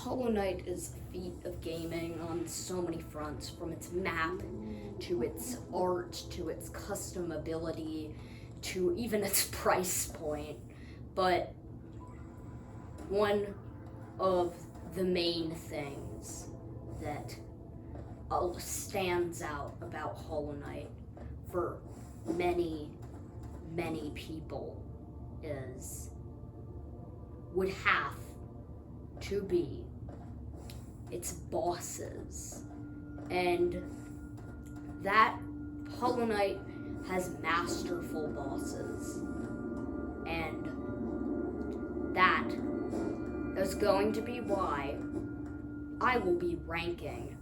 Hollow Knight is a feat of gaming on so many fronts, from its map, to its art, to its customability, to even its price point. But one of the main things that stands out about Hollow Knight for many, many people would have to be its bosses. And that Hollow Knight has masterful bosses. And that is going to be why I will be ranking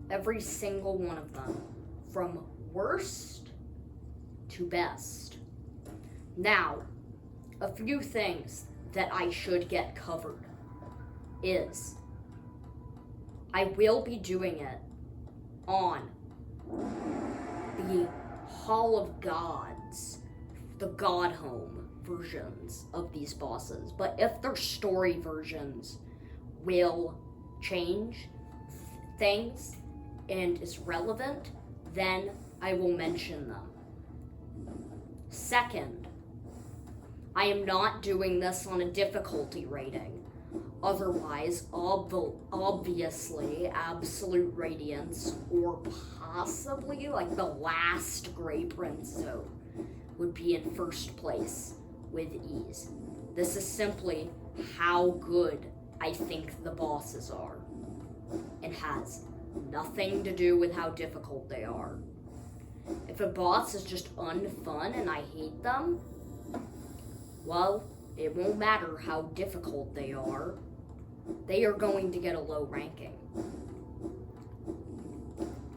every single one of them from worst to best. Now, a few things that I should get covered is I will be doing it on the Hall of Gods, the God Home versions of these bosses. But if their story versions will change things and is relevant, then I will mention them. Second, I am not doing this on a difficulty rating. Otherwise, obviously, Absolute Radiance, or possibly like the last Grey Prince zone, would be in first place with ease. This is simply how good I think the bosses are. It has nothing to do with how difficult they are. If a boss is just unfun and I hate them, well, it won't matter how difficult they are going to get a low ranking.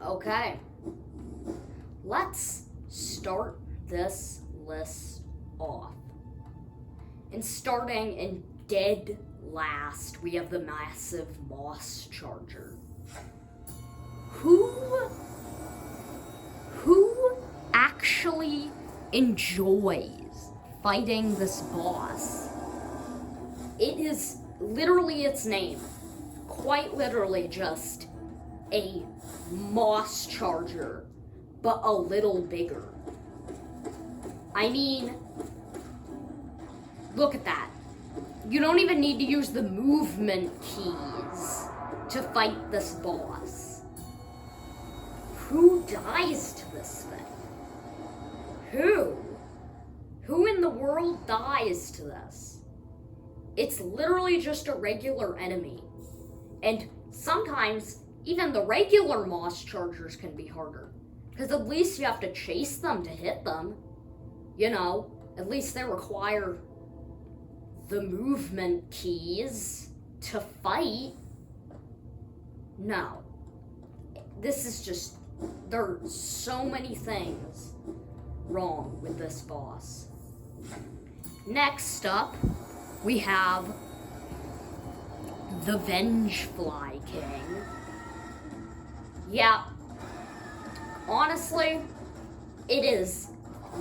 Okay, let's start this list off. And starting in dead last, we have the massive Moss Charger. Who actually enjoys fighting this boss? It is literally its name. Quite literally just a Moss Charger, but a little bigger. I mean, look at that. You don't even need to use the movement keys to fight this boss. Who dies to this thing? Who in the world dies to this? It's literally just a regular enemy. And sometimes, even the regular Moss Chargers can be harder. Because at least you have to chase them to hit them. You know, at least they require the movement keys to fight. No. This is just, there are so many things wrong with this boss. Next up, we have the Vengefly King. Yeah, honestly, it is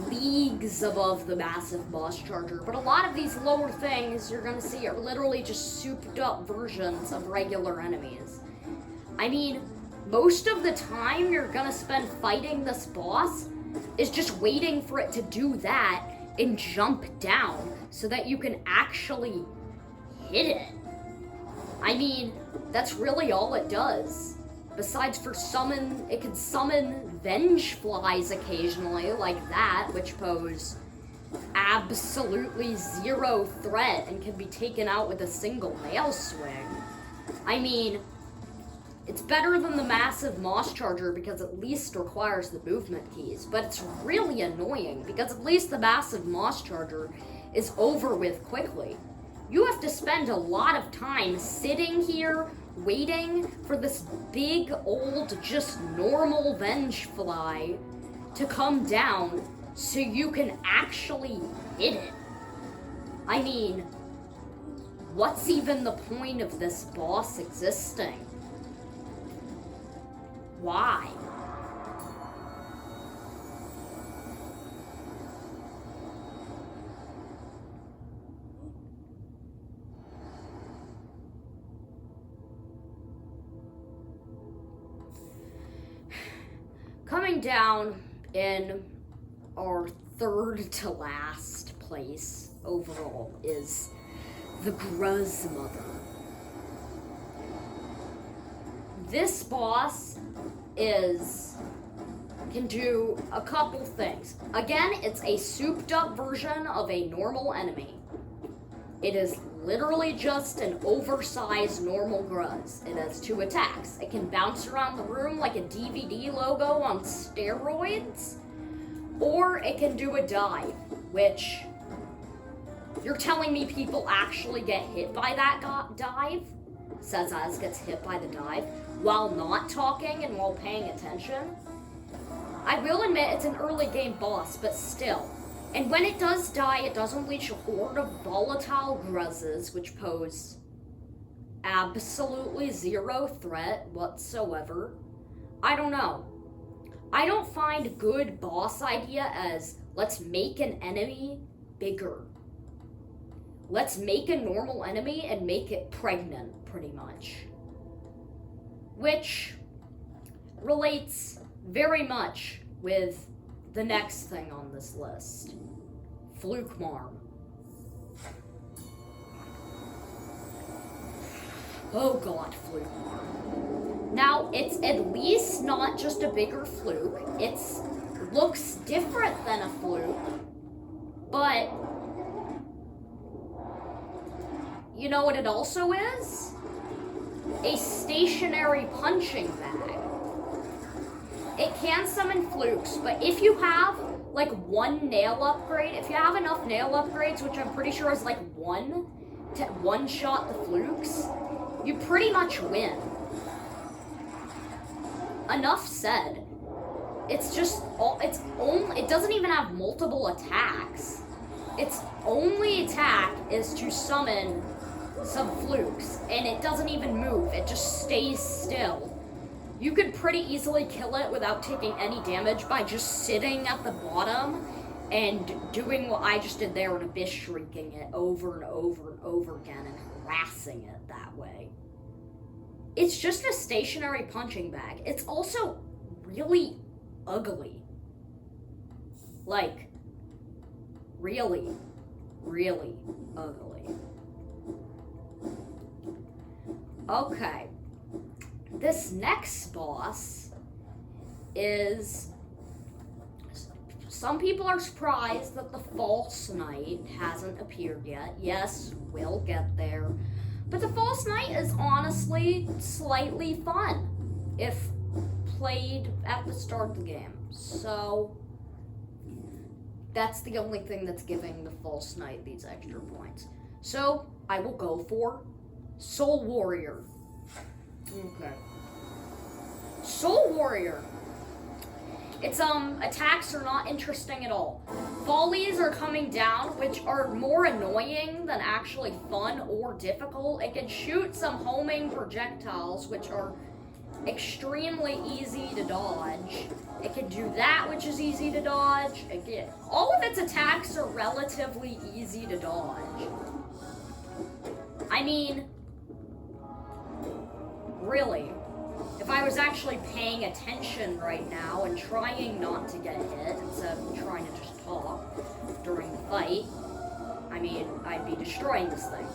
leagues above the massive Moss Charger, but a lot of these lower things you're gonna see are literally just souped up versions of regular enemies. I mean, most of the time you're gonna spend fighting this boss is just waiting for it to do that and jump down so that you can actually hit it. I mean, that's really all it does. Besides it can summon Vengeflies occasionally, like that, which pose absolutely zero threat and can be taken out with a single nail swing. I mean, it's better than the massive Moss Charger because at least requires the movement keys, but it's really annoying because at least the massive Moss Charger is over with quickly. You have to spend a lot of time sitting here waiting for this big old just normal Vengefly to come down so you can actually hit it. I mean, what's even the point of this boss existing? Why? down in our third to last place overall is the Gruz Mother. This boss can do a couple things. Again, it's a souped up version of a normal enemy. It is literally just an oversized normal Gruz. It has 2 attacks. It can bounce around the room like a DVD logo on steroids, or it can do a dive, which you're telling me people actually get hit by that dive? Says as gets hit by the dive while not talking and while paying attention. I will admit it's an early game boss, but still. And when it does die, it does unleash a horde of volatile Gruzes, which pose absolutely 0 threat whatsoever. I don't know. I don't find good boss idea as, let's make an enemy bigger. Let's make a normal enemy and make it pregnant, pretty much. Which relates very much with the next thing on this list. Flukmarm. Oh god, Flukmarm. Now, it's at least not just a bigger fluke. It looks different than a fluke, but you know what it also is? A stationary punching bag. It can summon flukes, but if you have like 1 nail upgrade, if you have enough nail upgrades, which I'm pretty sure is like 1 to one-shot the flukes, you pretty much win. Enough said. It's just it doesn't even have multiple attacks. Its only attack is to summon some flukes, and it doesn't even move. It just stays still. You could pretty easily kill it without taking any damage by just sitting at the bottom and doing what I just did there and abyss shrieking it over and over and over again and harassing it that way. It's just a stationary punching bag. It's also really ugly. Like, really, really ugly. Okay. This next boss is... Some people are surprised that the False Knight hasn't appeared yet. Yes, we'll get there. But the False Knight is honestly slightly fun if played at the start of the game. So that's the only thing that's giving the False Knight these extra points. So I will go for Soul Warrior. Okay. Soul Warrior. Its attacks are not interesting at all. Volleys are coming down, which are more annoying than actually fun or difficult. It can shoot some homing projectiles, which are extremely easy to dodge. It can do that, which is easy to dodge. Again, all of its attacks are relatively easy to dodge. I mean, really. If I was actually paying attention right now and trying not to get hit instead of trying to just talk during the fight, I mean, I'd be destroying this thing.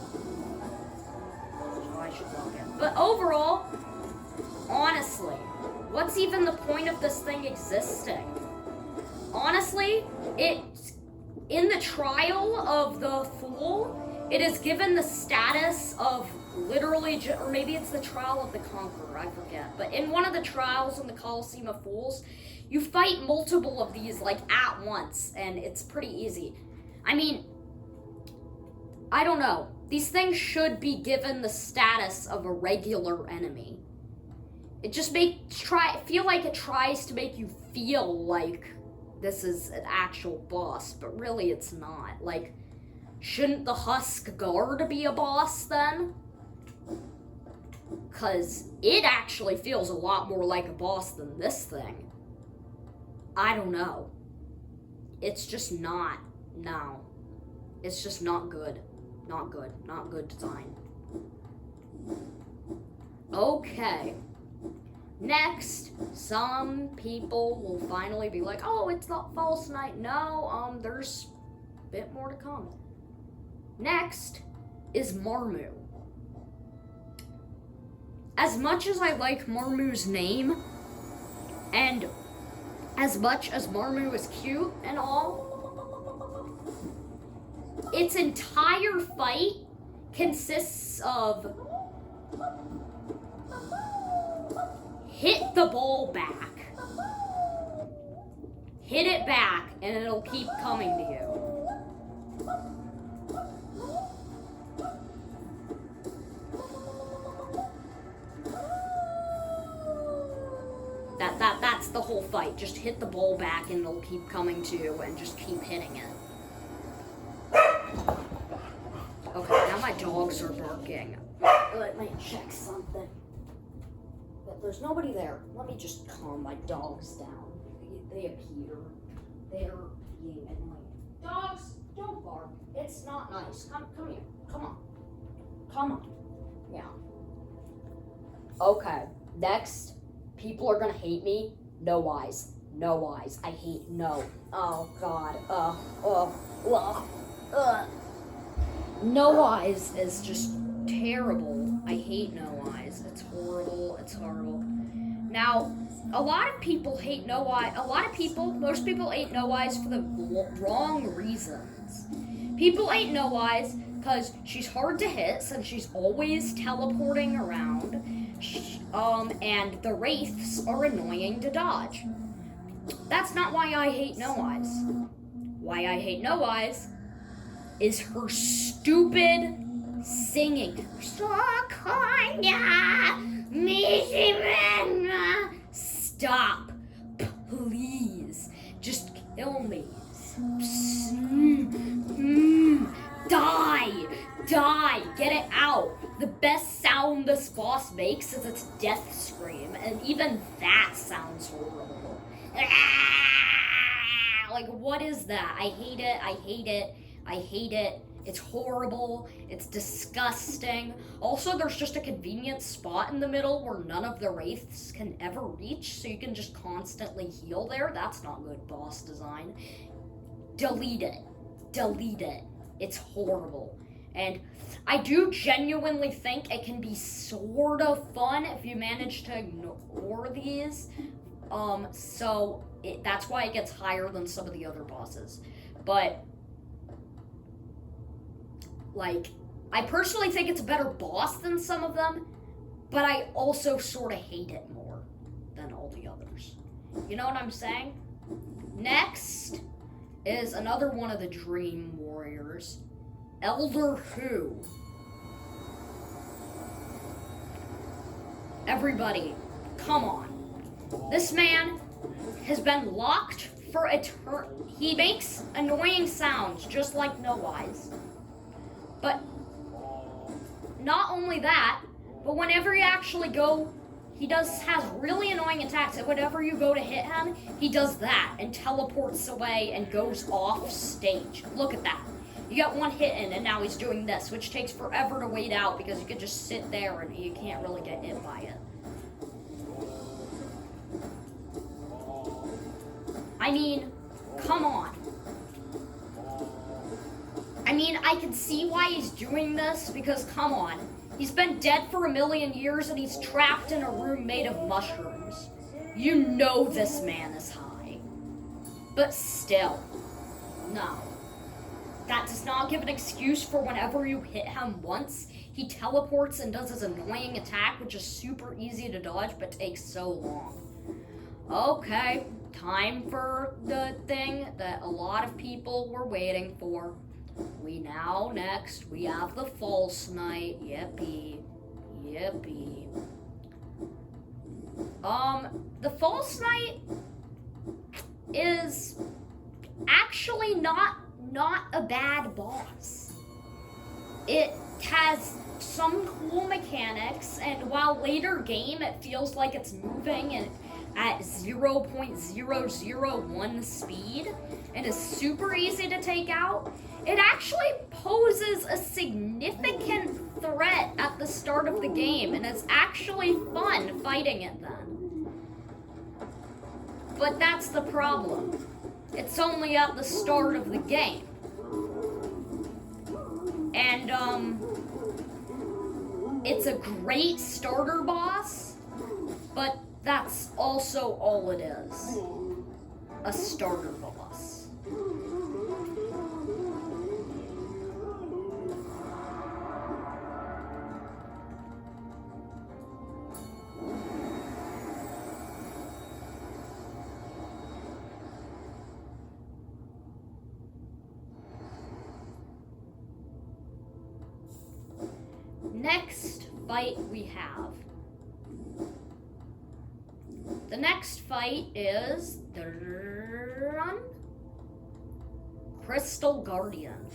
So I should log in. But overall, honestly, what's even the point of this thing existing? Honestly, in the trial of the Fool, it is given the status of literally, or maybe it's the Trial of the Conqueror, I forget. But in one of the trials in the Colosseum of Fools, you fight multiple of these, like, at once, and it's pretty easy. I mean, I don't know. These things should be given the status of a regular enemy. It just feel like it tries to make you feel like this is an actual boss, but really it's not. Like, shouldn't the Husk Guard be a boss then? Because it actually feels a lot more like a boss than this thing. I don't know. It's just not. No. It's just not good. Not good. Not good design. Okay. Next, some people will finally be like, oh, it's not False Night. No, there's a bit more to come. Next is Marmu. As much as I like Marmu's name, and as much as Marmu is cute and all, its entire fight consists of hit the ball back. Hit it back, and it'll keep coming to you. That's the whole fight. Just hit the ball back, and it'll keep coming to you, and just keep hitting it. Okay, now my dogs are barking. Let me check something. But there's nobody there. Let me just calm my dogs down. They appear. They're being annoying. Dogs, don't bark. It's not nice. Come here. Come on. Come on. Yeah. Okay. Next, people are gonna hate me. No eyes. No eyes. I hate no. Oh God. No eyes is just terrible. I hate no eyes. It's horrible. It's horrible. Now, a lot of people hate no eyes. Most people hate no eyes for the wrong reasons. People hate no eyes because she's hard to hit since she's always teleporting around. And the wraiths are annoying to dodge. That's not why I hate no eyes. Why I hate no eyes is her stupid singing. Stop. Please. Just kill me. Die. Die. Get it out. The best sound this boss makes is its death scream, and even that sounds horrible. Like, what is that? I hate it. I hate it. I hate it. It's horrible. It's disgusting. Also, there's just a convenient spot in the middle where none of the wraiths can ever reach, so you can just constantly heal there. That's not good boss design. Delete it. Delete it. It's horrible. And I do genuinely think it can be sort of fun if you manage to ignore these. That's why it gets higher than some of the other bosses. But like, I personally think it's a better boss than some of them, but I also sort of hate it more than all the others. You know what I'm saying? Next is another one of the Dream Warriors, Elder Hu. Everybody, come on. This man has been locked for eternity. He makes annoying sounds just like No Eyes. But not only that, but whenever you actually go, has really annoying attacks, and whenever you go to hit him, he does that and teleports away and goes off stage. Look at that. You got one hit in, and now he's doing this, which takes forever to wait out because you can just sit there and you can't really get hit by it. I mean, come on. I mean, I can see why he's doing this, because come on. He's been dead for 1,000,000 years and he's trapped in a room made of mushrooms. You know this man is high. But still, no. That does not give an excuse for whenever you hit him once, he teleports and does his annoying attack, which is super easy to dodge but takes so long. Okay, time for the thing that a lot of people were waiting for. We have the False Night. Yippee. Yippee. The False Night is actually not a bad boss. It has some cool mechanics, and while later game it feels like it's moving and at 0.001 speed and is super easy to take out, it actually poses a significant threat at the start of the game, and it's actually fun fighting it then. But that's the problem. It's only at the start of the game. And, it's a great starter boss, but that's also all it is. A starter boss. Next fight we have. The next fight is Crystal Guardian.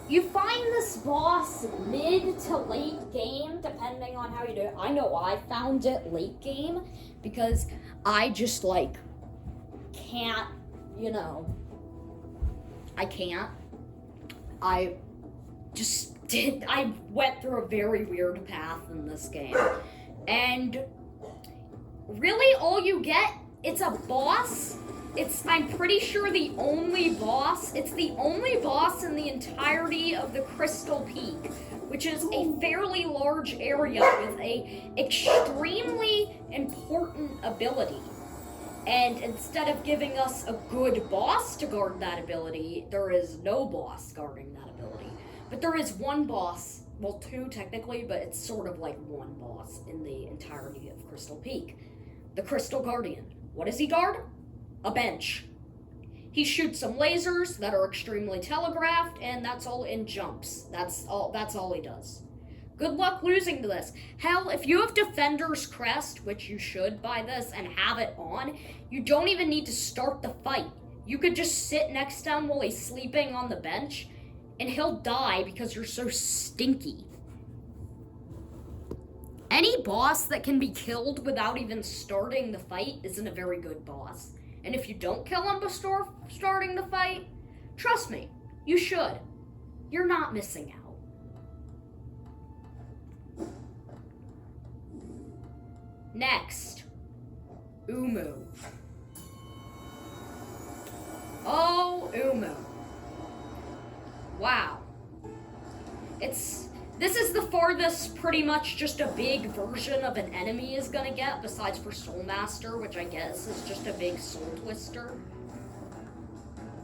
You find this boss mid to late game, depending on how you do it. I know I found it late game because I just can't, I can't. I went through a very weird path in this game. And really all you get, it's a boss. I'm pretty sure the only boss. It's the only boss in the entirety of the Crystal Peak, which is a fairly large area with a extremely important ability. And instead of giving us a good boss to guard that ability, there is no boss guarding that ability. But there is one boss, well, two technically, but it's sort of like one boss in the entirety of Crystal Peak. The Crystal Guardian. What does he guard? A bench. He shoots some lasers that are extremely telegraphed, and that's all in jumps. That's all he does. Good luck losing to this. Hell, if you have Defender's Crest, which you should by this, and have it on, you don't even need to start the fight. You could just sit next to him while he's sleeping on the bench, and he'll die because you're so stinky. Any boss that can be killed without even starting the fight isn't a very good boss. And if you don't kill him before starting the fight, trust me, you should. You're not missing out. Next, Umu. Oh, Umu. Wow. This is the farthest pretty much just a big version of an enemy is gonna get, besides for Soulmaster, which I guess is just a big soul twister.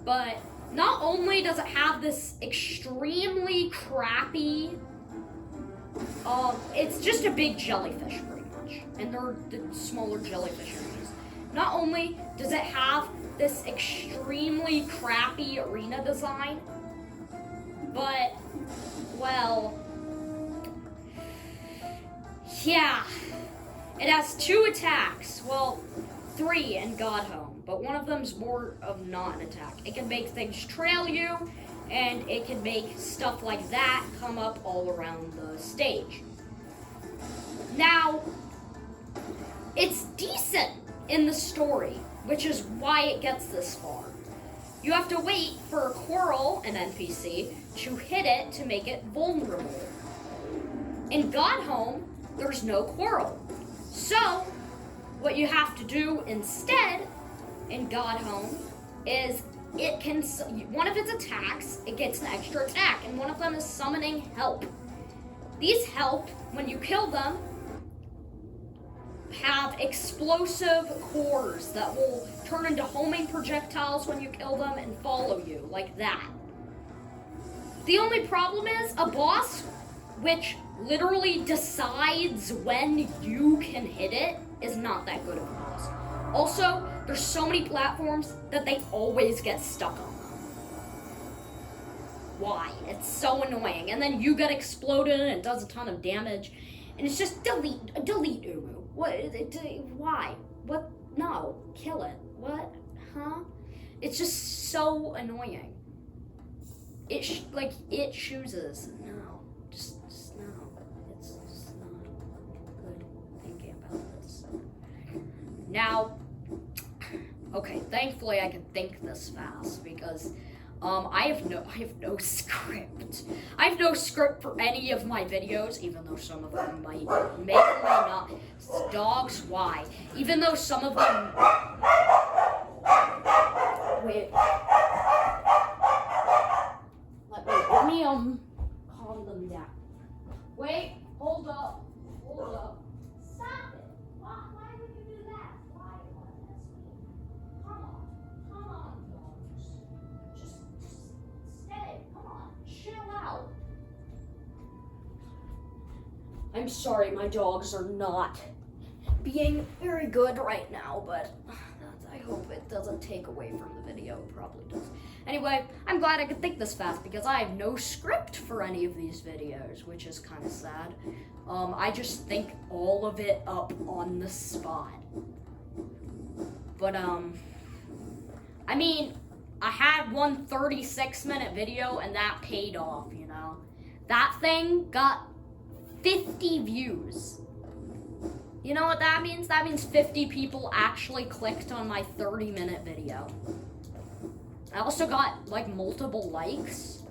But not only does it have this extremely crappy, it's just a big jellyfish pretty much, and they're the smaller jellyfish enemies. Not only does it have this extremely crappy arena design, but, well, yeah, it has 2 attacks, well, 3 in Godhome, but one of them's more of not an attack. It can make things trail you, and it can make stuff like that come up all around the stage. Now, it's decent in the story, which is why it gets this far. You have to wait for a Quirrell, an NPC, to hit it to make it vulnerable. In Godhome, there's no Quirrell. So, what you have to do instead in Godhome is one of its attacks, it gets an extra attack, and one of them is summoning help. These help, when you kill them, have explosive cores that will turn into homing projectiles when you kill them and follow you, like that. The only problem is, a boss which literally decides when you can hit it is not that good of a boss. Also, there's so many platforms that they always get stuck on them. Why? It's so annoying. And then you get exploded and it does a ton of damage. And it's just delete Umu. What? Why? What? No. Kill it. What? Huh? It's just so annoying. It chooses. No. Just no. It's just not good thinking about this. Now, okay, thankfully I can think this fast because I have no script. I have no script for any of my videos, even though some of them may or may not. Dogs, why? Even though some of them. Wait. Let me calm them down. Wait, hold up. Stop it. Why would you do that? Why? Come on, dogs. Just stay. Come on, chill out. I'm sorry, my dogs are not being very good right now, but I hope it doesn't take away from the video. It probably does. Anyway, I'm glad I could think this fast because I have no script for any of these videos, which is kind of sad. I just think all of it up on the spot. But, I mean, I had one 36-minute video and that paid off, you know? That thing got 50 views. You know what that means? That means 50 people actually clicked on my 30-minute video. I also got, like, multiple likes.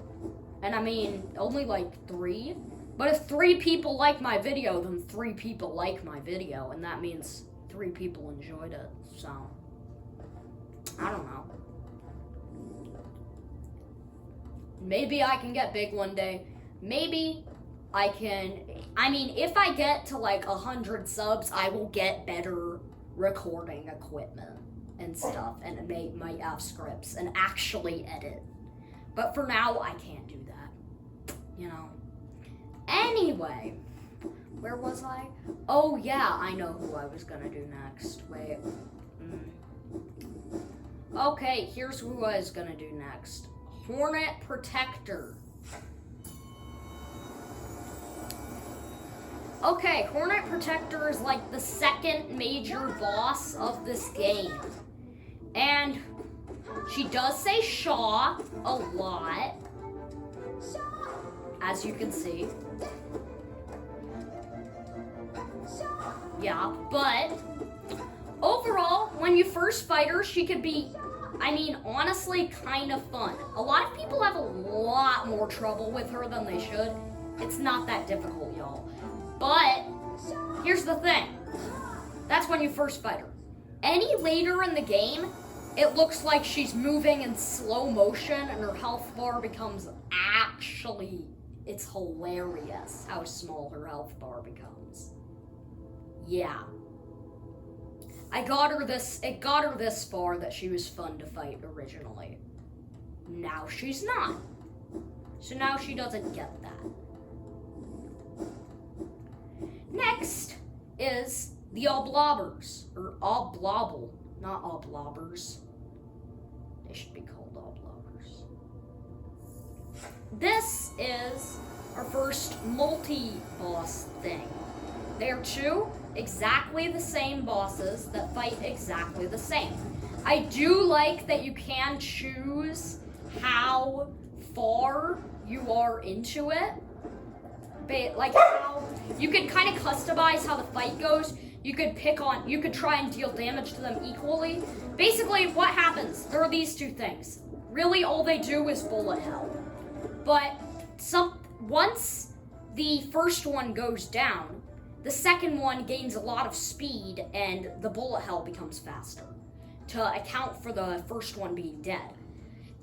And I mean, only, like, 3. But if 3 people like my video, then 3 people like my video. And that means 3 people enjoyed it. So, I don't know. Maybe I can get big one day. Maybe I can. I mean, if I get to like 100 subs, I will get better recording equipment and stuff, and might have scripts and actually edit. But for now, I can't do that. You know. Anyway, where was I? Oh yeah, I know who I was gonna do next. Wait. Okay, here's who I was gonna do next. Hornet Protector. Okay, Hornet Protector is like the second major boss of this game. And she does say Shaw a lot, as you can see. Yeah, but overall, when you first fight her, she could be, I mean, honestly, kind of fun. A lot of people have a lot more trouble with her than they should. It's not that difficult, y'all. But here's the thing. That's when you first fight her. Any later in the game, it looks like she's moving in slow motion and her health bar becomes actually, it's hilarious how small her health bar becomes. Yeah. It got her this far that she was fun to fight originally. Now she's not. So now she doesn't get that. Next is the Oblobbers, or Oblobble, not Oblobbers. They should be called Oblobbers. This is our first multi-boss thing. They are 2 exactly the same bosses that fight exactly the same. I do like that you can choose how far you are into it. Like how you can kind of customize how the fight goes. You could try and deal damage to them equally. Basically, what happens? There are these 2 things. Really, all they do is bullet hell. But once the first one goes down, the second one gains a lot of speed and the bullet hell becomes faster to account for the first one being dead.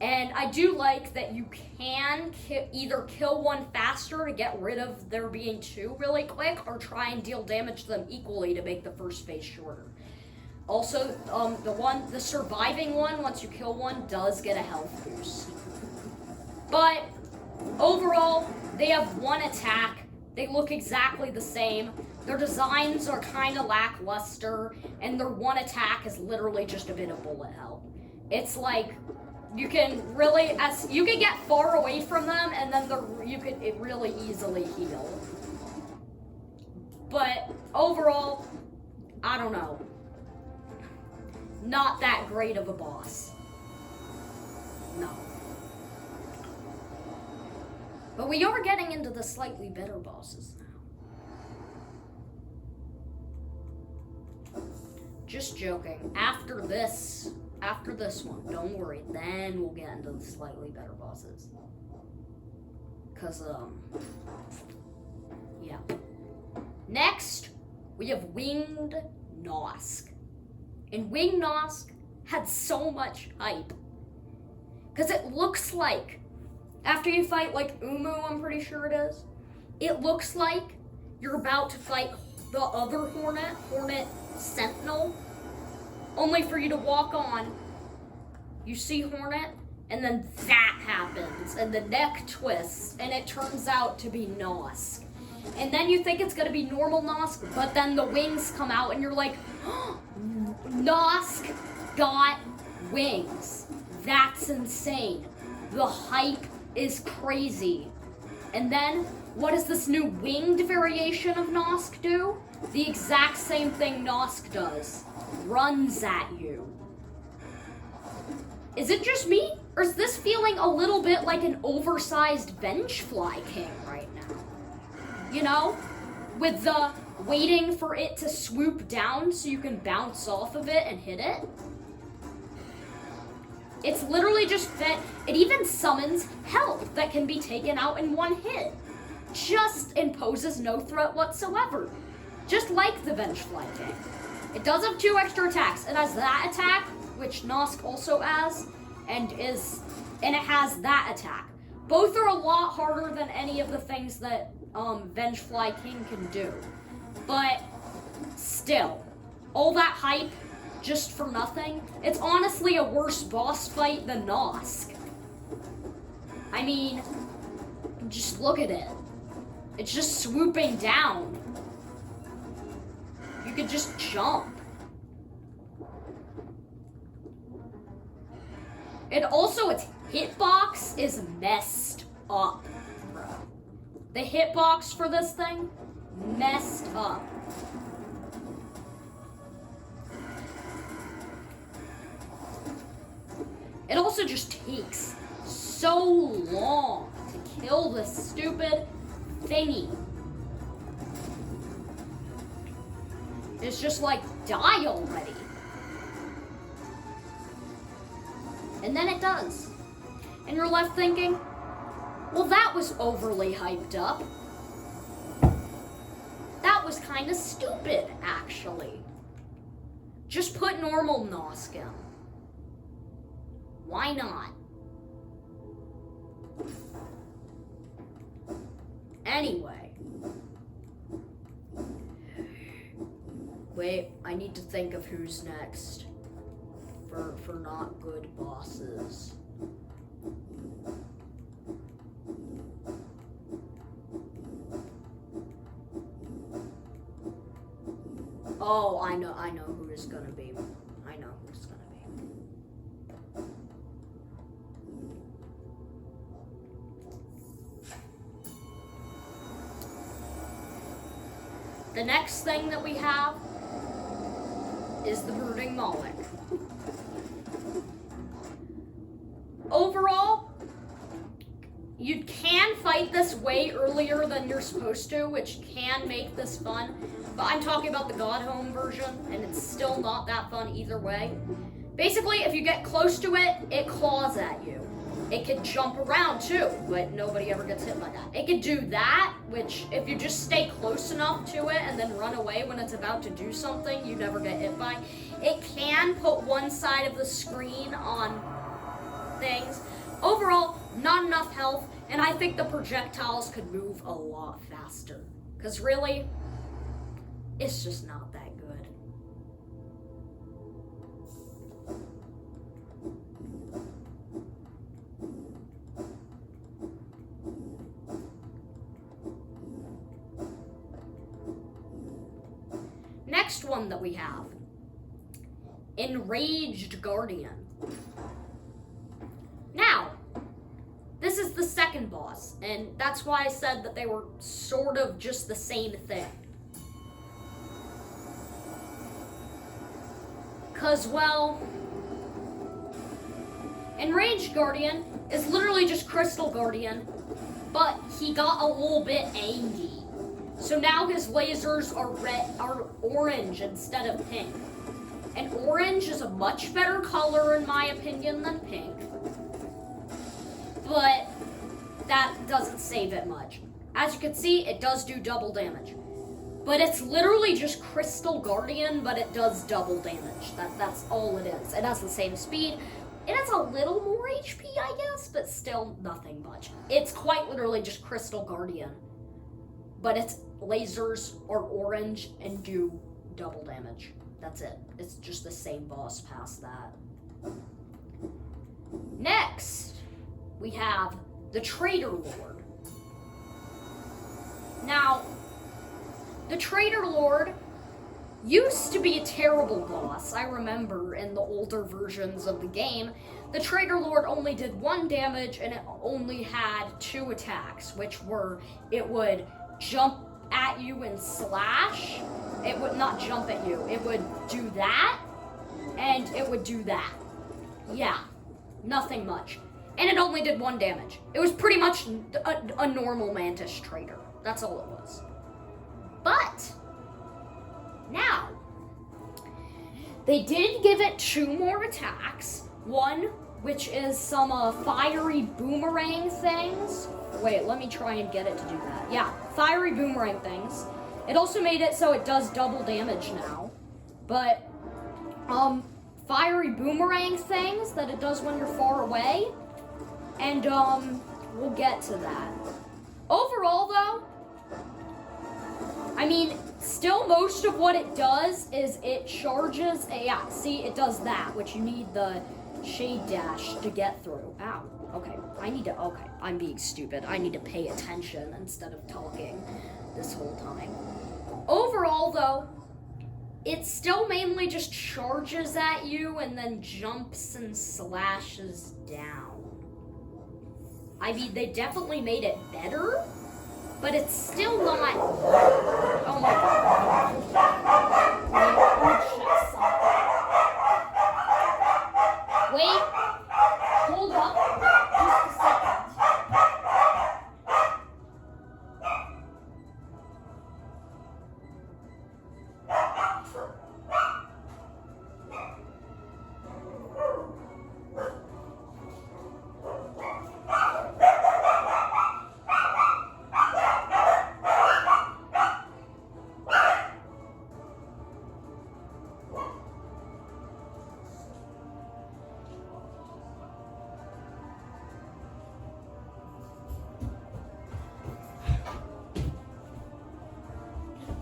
And I do like that you can either kill one faster to get rid of there being 2 really quick, or try and deal damage to them equally to make the first phase shorter. Also, the surviving one, once you kill one, does get a health boost. But overall, they have 1 attack. They look exactly the same. Their designs are kind of lackluster, and their 1 attack is literally just a bit of bullet hell. It's like, you can get far away from them, and then you could really easily heal. But overall, I don't know. Not that great of a boss. No. But we are getting into the slightly better bosses now. Just joking. After this After this one, don't worry, then we'll get into the slightly better bosses. Cause, yeah. Next, we have Winged Nosk. And Winged Nosk had so much hype. Cause it looks like, after you fight like Umu, I'm pretty sure it is, it looks like you're about to fight the other Hornet Sentinel, only for you to walk on, you see Hornet, and then that happens, and the neck twists, and it turns out to be Nosk. And then you think it's gonna be normal Nosk, but then the wings come out, and you're like, oh, Nosk got wings. That's insane. The hype is crazy. And then, what does this new winged variation of Nosk do? The exact same thing Nosk does. Runs at you. Is it just me? Or is this feeling a little bit like an oversized Vengefly King right now? You know? With the waiting for it to swoop down so you can bounce off of it and hit it? It's literally just that it even summons health that can be taken out in one hit. Just imposes no threat whatsoever. Just like the Vengefly King. It does have 2 extra attacks. It has that attack, which Nosk also has, and it has that attack. Both are a lot harder than any of the things that Vengefly King can do. But still, all that hype just for nothing. It's honestly a worse boss fight than Nosk. I mean, just look at it. It's just swooping down. You could just jump. And also, its hitbox is messed up, bro. The hitbox for this thing, messed up. It also just takes so long to kill this stupid thingy. It's just like, die already. And then it does. And you're left thinking, well, that was overly hyped up. That was kind of stupid, actually. Just put normal Nosk in. Why not? Anyway. Wait, I need to think of who's next. For not good bosses. Oh, I know who it's gonna be. I know who it's gonna be. The next thing that we have is the Brooding Moloch. Overall, you can fight this way earlier than you're supposed to, which can make this fun. But I'm talking about the Godhome version, and it's still not that fun either way. Basically, if you get close to it, it claws at you. It can jump around too, but nobody ever gets hit by that. It can do that, which if you just stay close enough to it and then run away when it's about to do something, you never get hit by. It can put one side of the screen on things. Overall, not enough health, and I think the projectiles could move a lot faster. Because really, it's just not that good. Next one that we have, Enraged Guardian. Now, this is the second boss, and that's why I said that they were sort of just the same thing. Cause, well, Enraged Guardian is literally just Crystal Guardian, but he got a little bit angry. So now his lasers are orange instead of pink. And orange is a much better color, in my opinion, than pink. But that doesn't save it much. As you can see, it does do double damage. But it's literally just Crystal Guardian, but it does double damage. That's all it is. It has the same speed. It has a little more HP, I guess, but still nothing much. It's quite literally just Crystal Guardian. But its lasers are orange and do double damage. That's it. It's just the same boss past that. Next, we have the Traitor Lord. Now, the Traitor Lord used to be a terrible boss. I remember in the older versions of the game, the Traitor Lord only did 1 damage and it only had 2 attacks, which were, it would jump at you and slash. It would not jump at you. It would do that, and it would do that. Yeah, nothing much. And it only did 1 damage. It was pretty much a normal Mantis Traitor. That's all it was. But now, they did give it 2 more attacks. One, which is some fiery boomerang things. Wait, let me try and get it to do that. Yeah, fiery boomerang things. It also made it so it does double damage now. But, fiery boomerang things that it does when you're far away. And, we'll get to that. Overall, though, I mean, still most of what it does is it charges, yeah, see, it does that, which you need the shade dash to get through. Ow, okay, okay, I'm being stupid. I need to pay attention instead of talking this whole time. Overall, though, it still mainly just charges at you and then jumps and slashes down. I mean, they definitely made it better, but it's still not. Oh my god. Wait. Hold up. Just a second.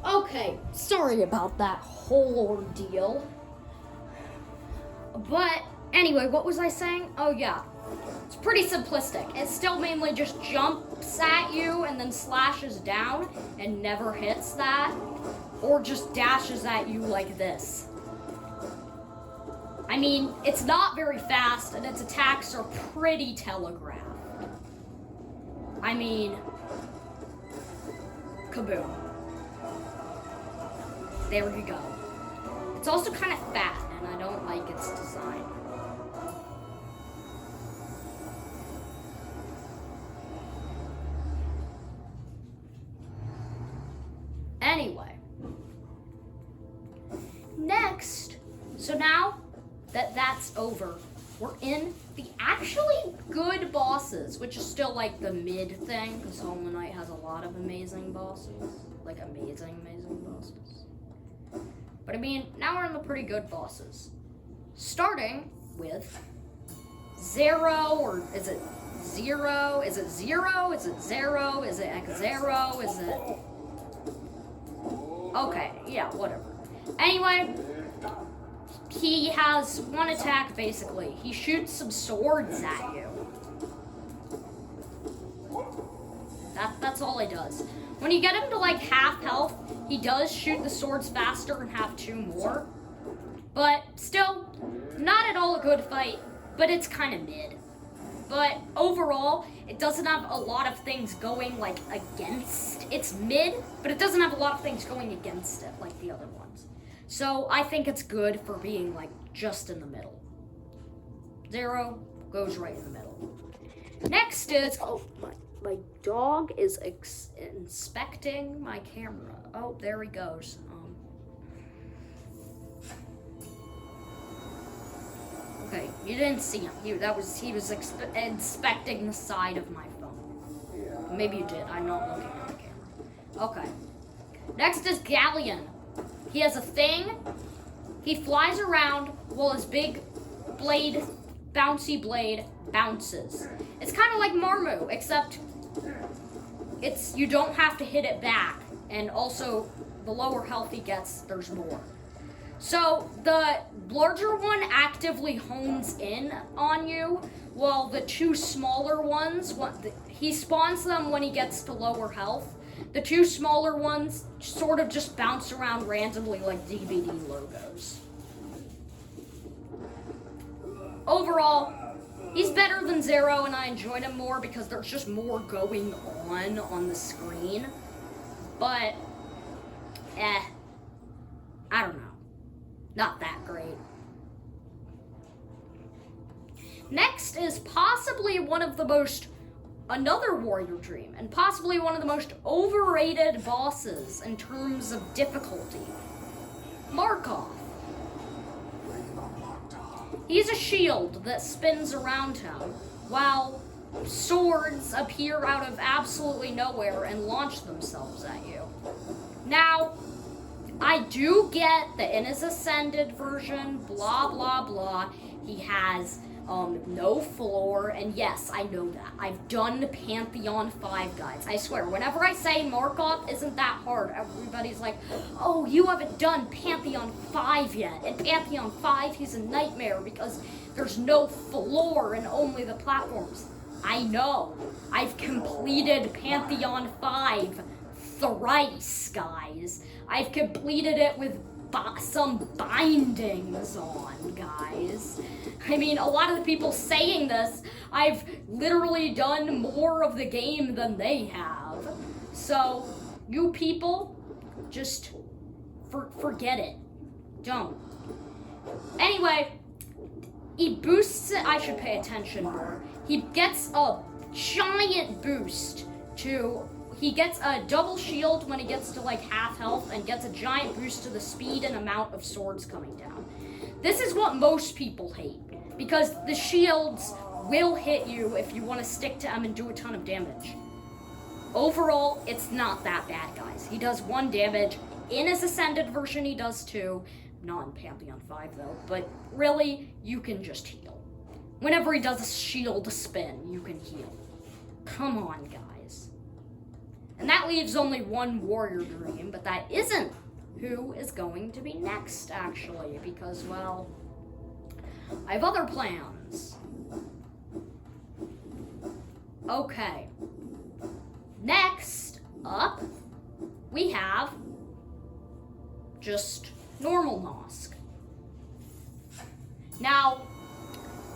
Okay, sorry about that whole ordeal. But anyway, what was I saying? Oh yeah, it's pretty simplistic. It still mainly just jumps at you and then slashes down and never hits that, or just dashes at you like this. I mean, it's not very fast and its attacks are pretty telegraphed. I mean, kaboom. There you go. It's also kind of fat, and I don't like its design. Anyway. Next, so now that that's over, we're in the actually good bosses, which is still like the mid thing, because Hollow Knight has a lot of amazing bosses. Like amazing bosses. But I mean, now we're in the pretty good bosses. Starting with Zero, or is it Zero? Is it Zero? Is it Zero? Is it X0? Is it... Okay, yeah, whatever. Anyway, he has 1 attack, basically. He shoots some swords at you. That's all he does. When you get him to like half health, he does shoot the swords faster and have 2 more. But still, not at all a good fight, but it's kind of mid. But overall, it doesn't have a lot of things going like against. It's mid, but it doesn't have a lot of things going against it like the other ones. So I think it's good for being like just in the middle. Zero goes right in the middle. Next is, oh, my dog is inspecting my camera. Oh, there he goes. Okay, you didn't see him. He was inspecting the side of my phone. Maybe you did. I'm not looking at the camera. Okay. Next is Galleon. He has a thing. He flies around while his big blade, bouncy blade, bounces. It's kind of like Marmu, except you don't have to hit it back, and also the lower health he gets, there's more. So the larger one actively hones in on you, while the two smaller ones, he spawns them when he gets to lower health. The two smaller ones sort of just bounce around randomly like DVD logos. Overall, he's better than Zero, and I enjoyed him more because there's just more going on the screen. But, I don't know. Not that great. Next is possibly another Warrior Dream, and possibly one of the most overrated bosses in terms of difficulty. Markov. He's a shield that spins around him, while swords appear out of absolutely nowhere and launch themselves at you. Now, I do get that in his Ascended version, blah, blah, blah, he has no floor, and yes, I know that. I've done the Pantheon 5 guides. I swear, whenever I say Markov isn't that hard, everybody's like, oh, you haven't done Pantheon 5 yet. In Pantheon 5, he's a nightmare because there's no floor and only the platforms. I know. I've completed Pantheon 5 thrice, guys. I've completed it with some bindings on, guys. I mean, a lot of the people saying this, I've literally done more of the game than they have. So, you people, just forget it. Don't. Anyway, he boosts it. I should pay attention more. He gets a giant boost he gets a double shield when he gets to like half health, and gets a giant boost to the speed and amount of swords coming down. This is what most people hate, because the shields will hit you if you want to stick to them and do a ton of damage. Overall, it's not that bad, guys. He does 1 damage. In his Ascended version, he does 2. Not in Pantheon 5, though. But really, you can just heal. Whenever he does a shield spin, you can heal. Come on, guys. And that leaves only one Warrior Dream, but that isn't who is going to be next, actually, because, well, I have other plans. Okay. Next up, we have just normal Nosk. Now,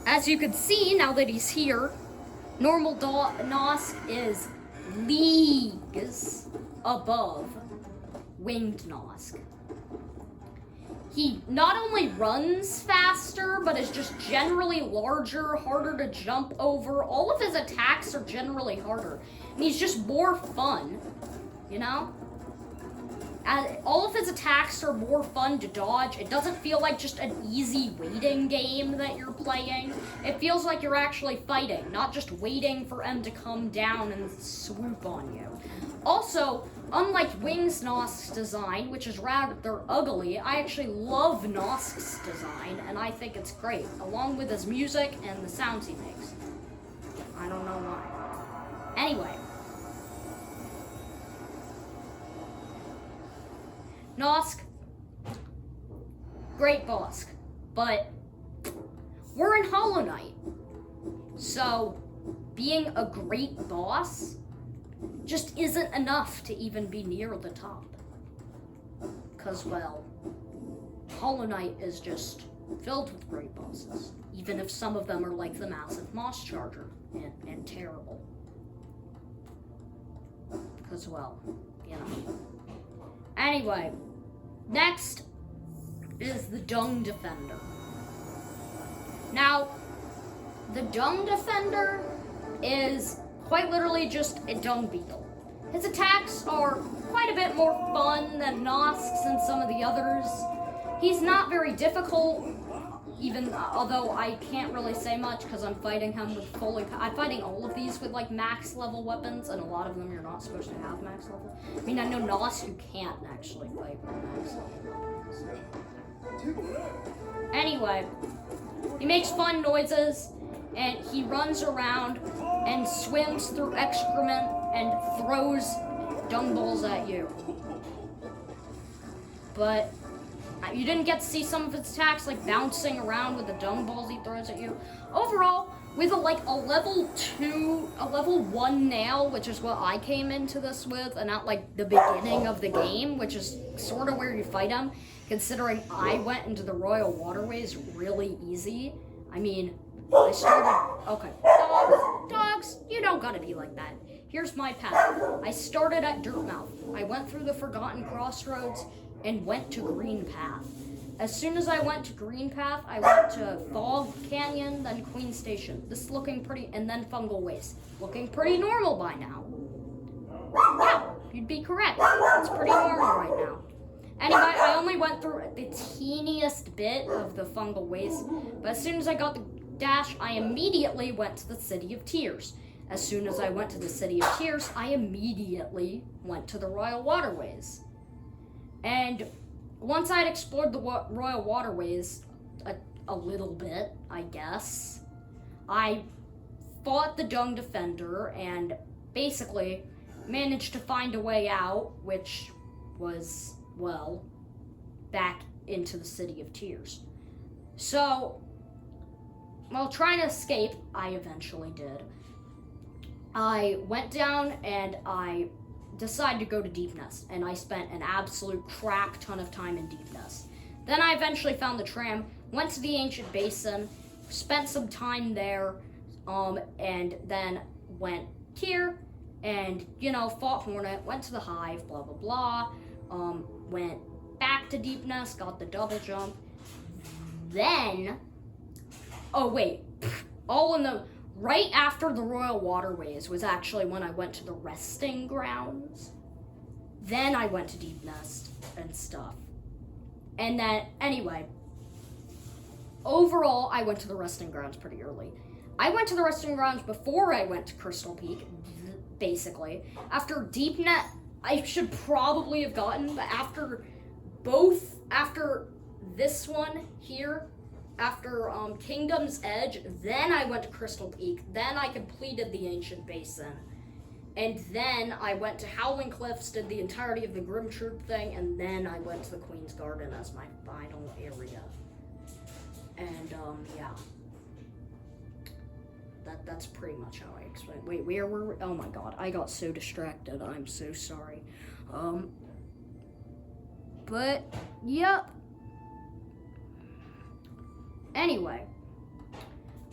as you can see, now that he's here, normal Nosk is leagues above Winged Nosk. He not only runs faster, but is just generally larger, harder to jump over. All of his attacks are generally harder. And he's just more fun, you know? All of his attacks are more fun to dodge. It doesn't feel like just an easy waiting game that you're playing. It feels like you're actually fighting, not just waiting for him to come down and swoop on you. Also, unlike Wings Nosk's design, which is rather ugly, I actually love Nosk's design, and I think it's great, along with his music and the sounds he makes. I don't know why. Anyway. Nosk, great boss, but we're in Hollow Knight, so being a great boss just isn't enough to even be near the top. Because, well, Hollow Knight is just filled with great bosses, even if some of them are like the massive Moss Charger and terrible. Because, well, you know. Anyway, next is the Dung Defender. Now, the Dung Defender is quite literally just a dung beetle. His attacks are quite a bit more fun than Nosk's and some of the others. He's not very difficult. even although I can't really say much because I'm fighting him with I'm fighting all of these with like max level weapons, and a lot of them you're not supposed to have max level. I mean, I know Nos you can't actually fight with max level weapons. Anyway, he makes fun noises, and he runs around and swims through excrement and throws dung balls at you. But you didn't get to see some of its attacks, like bouncing around with the dung balls he throws at you. Overall, with a level 1 nail, which is what I came into this with, and not like the beginning of the game, which is sort of where you fight him, considering I went into the Royal Waterways really easy. I mean, I started... Okay. Dogs, you don't gotta be like that. Here's my path. I started at Dirtmouth. I went through the Forgotten Crossroads and went to Green Path. As soon as I went to Green Path, I went to Fog Canyon, then Queen Station. This is looking pretty... And then Fungal Waste. Looking pretty normal by now. Yeah, you'd be correct. It's pretty normal right now. Anyway, I only went through the teeniest bit of the Fungal Waste, but as soon as I got the dash, I immediately went to the City of Tears. As soon as I went to the City of Tears, I immediately went to the Royal Waterways. And once I'd explored the Royal Waterways a little bit, I guess, I fought the Dung Defender and basically managed to find a way out, which was, well, back into the City of Tears. So, while trying to escape, I eventually did. I went down and I decided to go to Deep Nest, and I spent an absolute crap ton of time in Deep Nest. Then I eventually found the tram, went to the Ancient Basin, spent some time there, and then went here, and, fought Hornet, went to the Hive, blah, blah, blah, went back to Deep Nest, got the double jump, then, right after the Royal Waterways was actually when I went to the Resting Grounds. Then I went to Deep Nest and stuff. And then, anyway, overall, I went to the Resting Grounds pretty early. I went to the Resting Grounds before I went to Crystal Peak, basically. After Deep Nest, I should probably have gotten, but after this one here, after Kingdom's Edge, then I went to Crystal Peak, then I completed the Ancient Basin, and then I went to Howling Cliffs, did the entirety of the Grim Troop thing, and then I went to the Queen's Garden as my final area. And, yeah. That's pretty much how I explain. Wait, where were we? Oh my god, I got so distracted, I'm so sorry. But, yep. Anyway,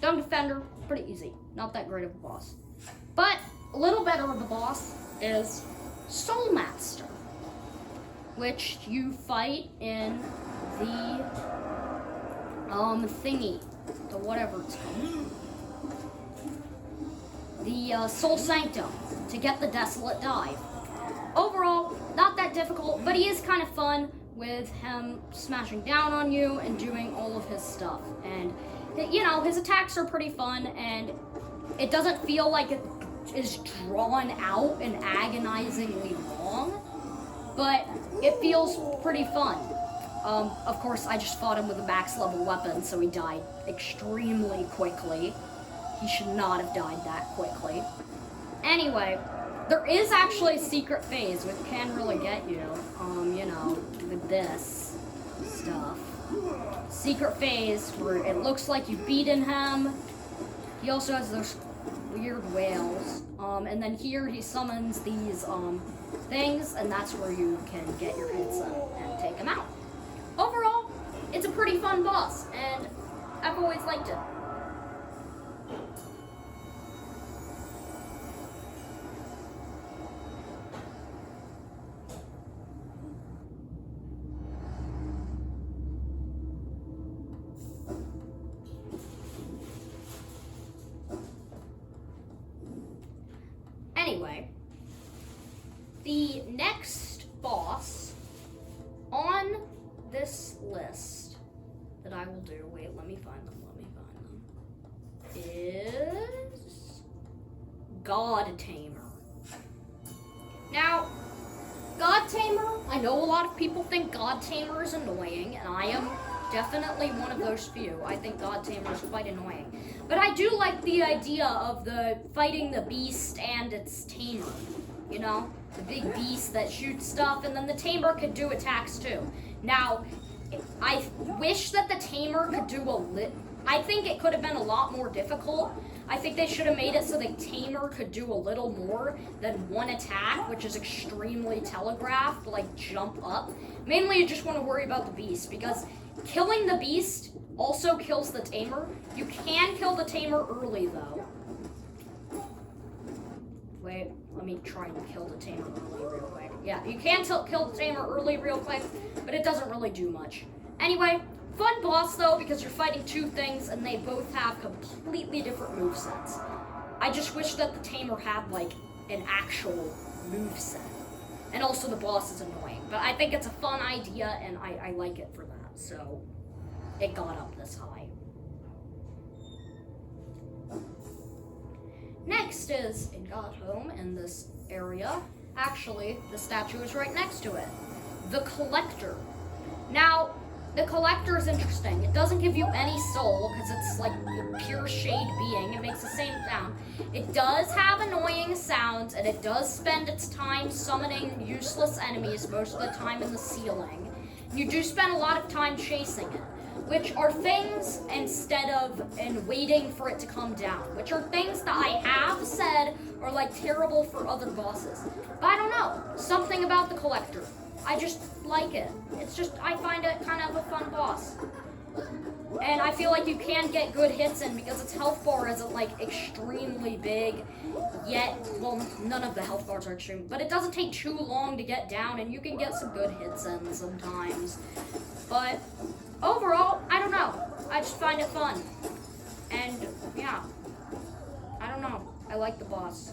Dung Defender, pretty easy. Not that great of a boss. But a little better of a boss is Soulmaster, which you fight in the thingy, the whatever it's called. The Soul Sanctum to get the Desolate Dive. Overall, not that difficult, but he is kind of fun with him smashing down on you and doing all of his stuff. And, his attacks are pretty fun, and it doesn't feel like it is drawn out and agonizingly long, but it feels pretty fun. Of course, I just fought him with a max level weapon, so he died extremely quickly. He should not have died that quickly. Anyway, there is actually a secret phase which can really get you, with this stuff. Secret phase where it looks like you've beaten him. He also has those weird whales. And then here he summons these, things, and that's where you can get your hits in and take him out. Overall, it's a pretty fun boss, and I've always liked it. Anyway, the next boss on this list that I will do. Wait, let me find them. Is God Tamer. Now, God Tamer, I know a lot of people think God Tamer is annoying, and I am definitely one of those few. I think God Tamer is quite annoying. But I do like the idea of the fighting the beast and its tamer. You know? The big beast that shoots stuff, and then the tamer could do attacks too. Now, I wish that the tamer could do I think it could have been a lot more difficult. I think they should have made it so the tamer could do a little more than one attack, which is extremely telegraphed, like jump up. Mainly you just want to worry about the beast, because killing the beast also kills the tamer. You can kill the tamer early though. Wait, let me try and kill the tamer early real quick. Yeah, you can kill the tamer early real quick, but it doesn't really do much. Anyway, fun boss though, because you're fighting two things and they both have completely different movesets. I just wish that the tamer had like an actual moveset. And also the boss is annoying. But I think it's a fun idea and I like it for that. So it got up this high. Next is a god home in this area. Actually, the statue is right next to it. The Collector. Now, the Collector is interesting. It doesn't give you any soul because it's like a pure shade being. It makes the same sound. It does have annoying sounds, and it does spend its time summoning useless enemies most of the time in the ceiling. You do spend a lot of time chasing it, which are things instead of waiting for it to come down, which are things that I have said are like terrible for other bosses. But I don't know, something about the Collector. I just like it. It's just, I find it kind of a fun boss. And I feel like you can get good hits in because its health bar isn't like extremely big, yet, well, none of the health bars are extreme, but it doesn't take too long to get down and you can get some good hits in sometimes. But overall, I don't know. I just find it fun. And yeah, I don't know. I like the boss.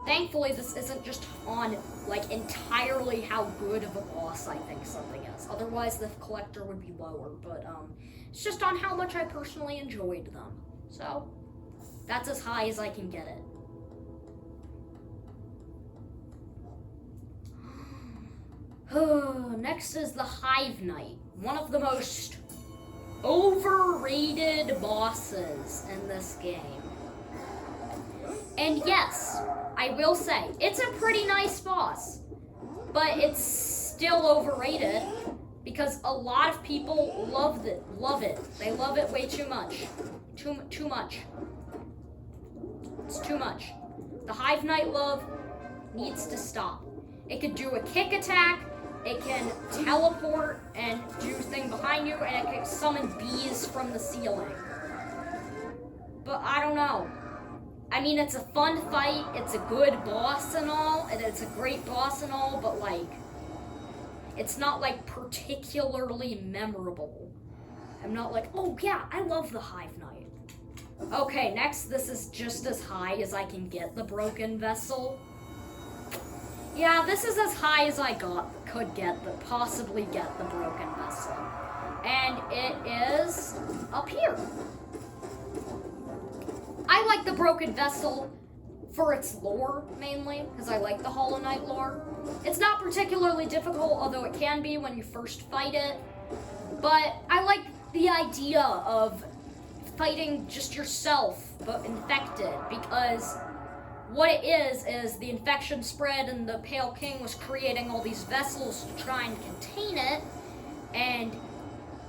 Thankfully, this isn't just on, like, entirely how good of a boss I think something is. Otherwise, the Collector would be lower, but, it's just on how much I personally enjoyed them. So, that's as high as I can get it. Next is the Hive Knight, one of the most overrated bosses in this game. And yes, I will say, it's a pretty nice boss, but it's still overrated because a lot of people love it. They love it way too much. Too much. It's too much. The Hive Knight love needs to stop. It could do a kick attack, it can teleport and do thing behind you, and it can summon bees from the ceiling. But I don't know. I mean, it's a fun fight, it's a good boss and all, and it's a great boss and all, but like, it's not like particularly memorable. I'm not like, oh yeah, I love the Hive Knight. Okay, next, this is just as high as I can get the Broken Vessel. Yeah, this is as high as I possibly get the Broken Vessel. And it is up here. I like the Broken Vessel for its lore, mainly, because I like the Hollow Knight lore. It's not particularly difficult, although it can be when you first fight it. But I like the idea of fighting just yourself, but infected, because what it is the infection spread and the Pale King was creating all these vessels to try and contain it, and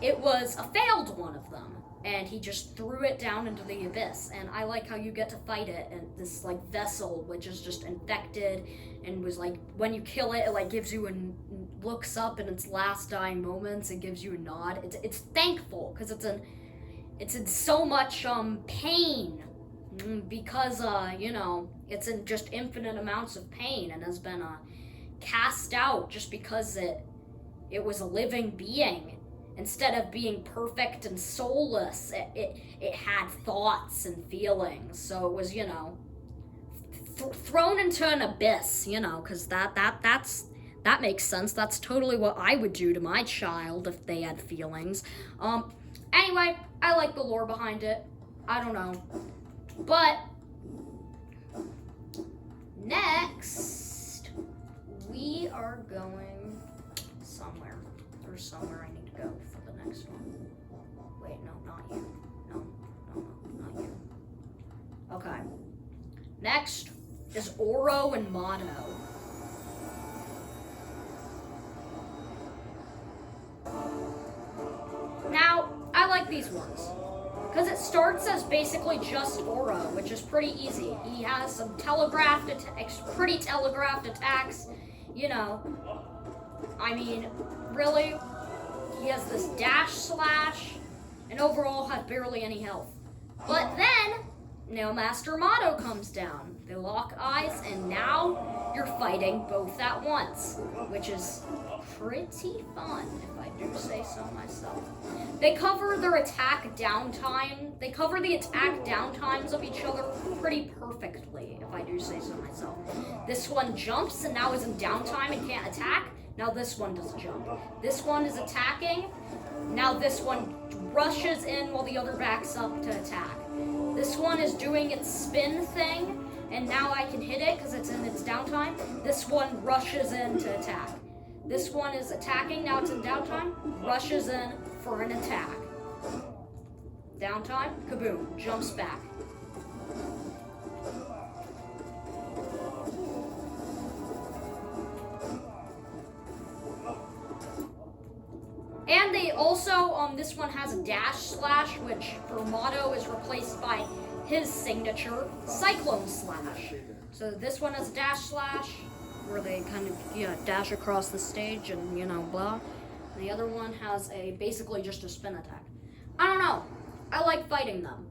it was a failed one of them. And he just threw it down into the abyss. And I like how you get to fight it, and this like vessel, which is just infected, and was like, when you kill it, it like gives you looks up in its last dying moments and gives you a nod. It's thankful, because it's in so much pain, because you know, it's in just infinite amounts of pain, and has been cast out just because it was a living being. Instead of being perfect and soulless, it had thoughts and feelings. So it was, you know, thrown into an abyss, you know, because that makes sense. That's totally what I would do to my child if they had feelings. Anyway, I like the lore behind it. I don't know. But next, we are going somewhere. There's somewhere I need to go for the next one. Wait, no, not you. No, not you. Okay. Next is Oro and Motto. Now, I like these ones, because it starts as basically just Oro, which is pretty easy. He has some pretty telegraphed attacks, you know. I mean, really, he has this dash slash, and overall has barely any health. But then, Nailmaster Motto comes down. They lock eyes, and now you're fighting both at once, which is pretty fun, if I do say so myself. They cover their attack downtime. They cover the attack downtimes of each other pretty perfectly, if I do say so myself. This one jumps and now is in downtime and can't attack. Now this one does jump. This one is attacking. Now this one rushes in while the other backs up to attack. This one is doing its spin thing, and now I can hit it because it's in its downtime. This one rushes in to attack. This one is attacking, now it's in downtime, rushes in for an attack. Downtime, kaboom, jumps back. And they also, this one has a dash slash, which for Motto is replaced by his signature, Cyclone Slash. So this one has a dash slash, where they kind of dash across the stage and, you know, blah. And the other one has basically just a spin attack. I don't know. I like fighting them.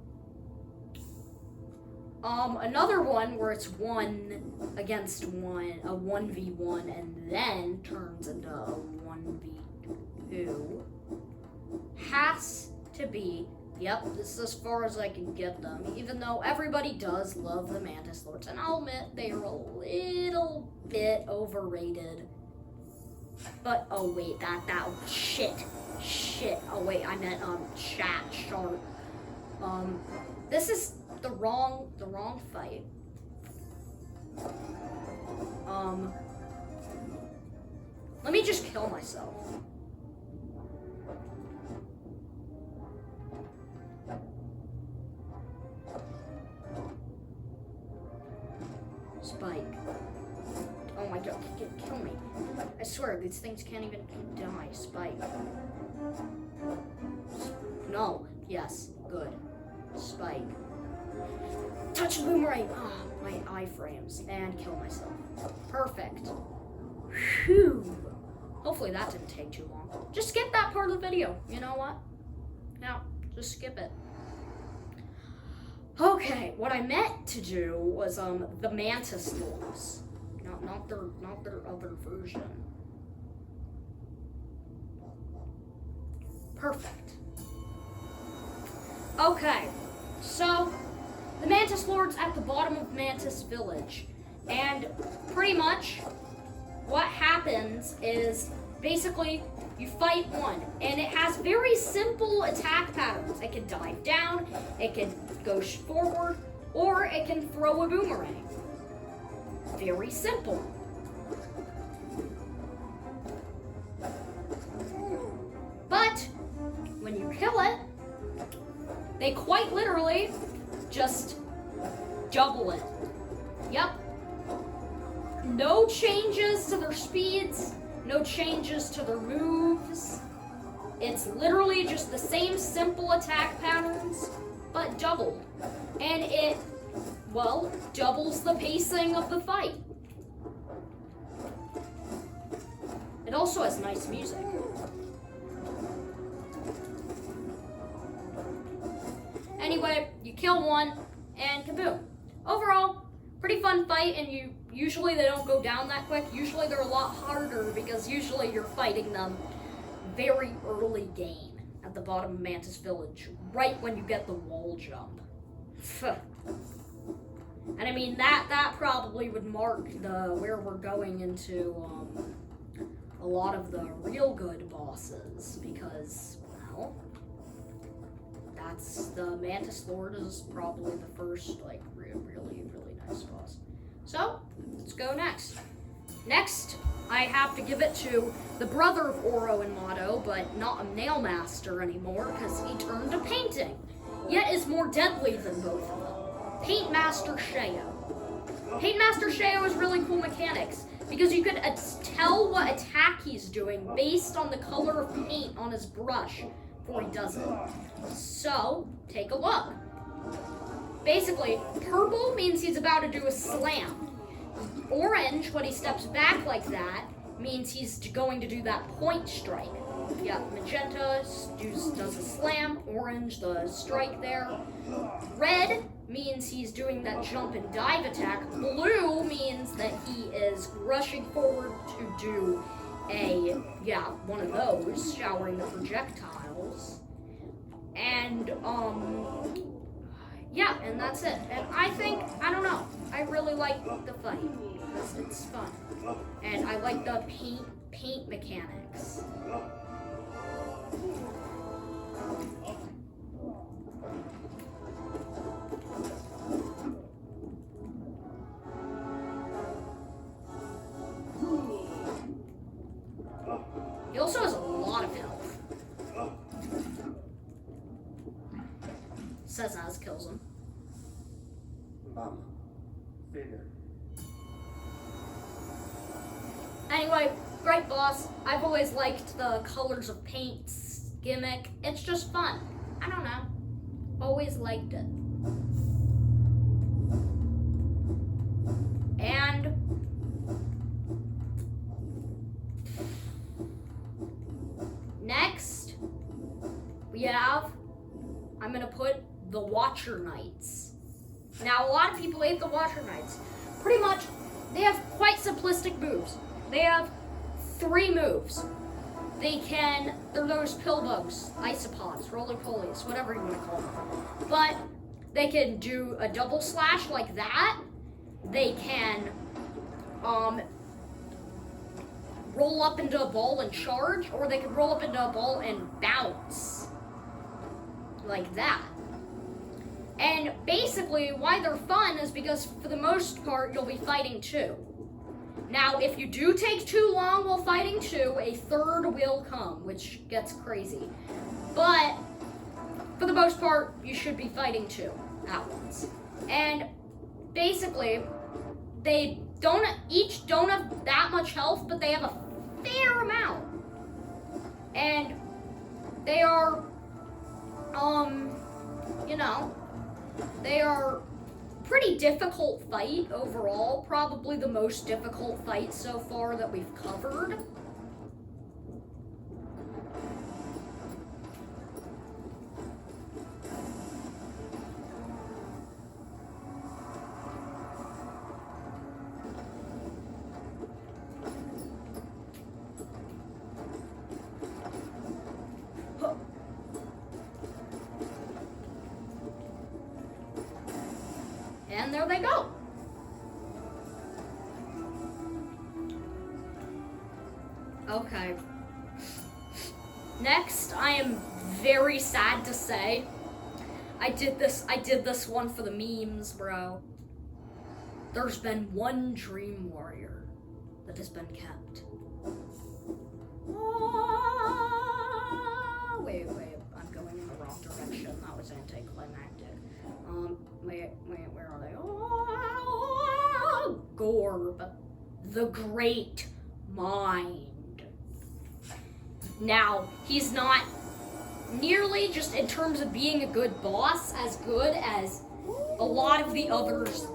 Another one where it's 1 against 1, a 1v1, and then turns into a 1v2, has to be, yep, this is as far as I can get them, even though everybody does love the Mantis Lords, and I'll admit they are a little bit overrated. But, oh wait, shit, oh wait, I meant, chat, sharp. This is the wrong fight. Let me just kill myself. Spike. Oh my god, kill me. I swear, these things can't even die. Spike. No. Yes. Good. Spike. Touch boomerang. Ah, my iframes. And kill myself. Perfect. Phew. Hopefully that didn't take too long. Just skip that part of the video. You know what? No, just skip it. Okay, what I meant to do was the Mantis Lords. Not their other version. Perfect. Okay, so the Mantis Lord's at the bottom of Mantis Village, and pretty much what happens is basically you fight one, and it has very simple attack patterns. It can dive down, it can go forward, or it can throw a boomerang. Very simple. But when you kill it, they quite literally just double it. Yep. No changes to their speeds, no changes to their moves. It's literally just the same simple attack patterns, but doubled. And it, well, doubles the pacing of the fight. It also has nice music. Anyway, you kill one, and kaboom. Overall, pretty fun fight, and usually they don't go down that quick. Usually they're a lot harder, because usually you're fighting them very early game at the bottom of Mantis Village, right when you get the wall jump. And And I mean, that probably would mark where we're going into a lot of the real good bosses, because, well, that's the Mantis Lord is probably the first, like, really nice boss. So, let's go next. Next, I have to give it to the brother of Oro and Mado, but not a nail master anymore, because he turned to painting, yet is more deadly than both of them. Paint Master Sheo. Paint Master Sheo has really cool mechanics, because you could tell what attack he's doing based on the color of paint on his brush before he does it. So, take a look. Basically, purple means he's about to do a slam. Orange, when he steps back like that, means he's going to do that point strike. Yeah, magenta does a slam, orange the strike there. Red means he's doing that jump and dive attack. Blue means that he is rushing forward to do one of those, showering the projectiles. And, yeah, and that's it. And I don't know, I really like the fight, because it's fun. And I like the paint mechanics. He also has a lot of health. Sazaz kills him. Mama. Bigger. Anyway, great boss. I've always liked the colors of paints gimmick. It's just fun. I don't know. Always liked it. And next, we have, I'm gonna put the Watcher Knights. Now, a lot of people hate the Watcher Knights. Pretty much, they have quite simplistic moves. They have 3 moves. They're those pill bugs, isopods, roly-polies, whatever you want to call them. But they can do a double slash like that. They can roll up into a ball and charge, or they can roll up into a ball and bounce. Like that. And basically, why they're fun is because, for the most part, you'll be fighting 2. Now, if you do take too long while fighting 2, a third will come, which gets crazy. But, for the most part, you should be fighting 2 at once. And, basically, they each don't have that much health, but they have a fair amount. And, they are, they are pretty difficult fight overall. Probably the most difficult fight so far that we've covered. And there they go. Okay. Next, I am very sad to say, I did this one for the memes, bro. There's been one Dream Warrior that has been kept. Wait, I'm going in the wrong direction. That was anticlimactic. Wait, where are they? Oh, Gorb, the Great Mind. Now, he's not nearly, just in terms of being a good boss, as good as a lot of the others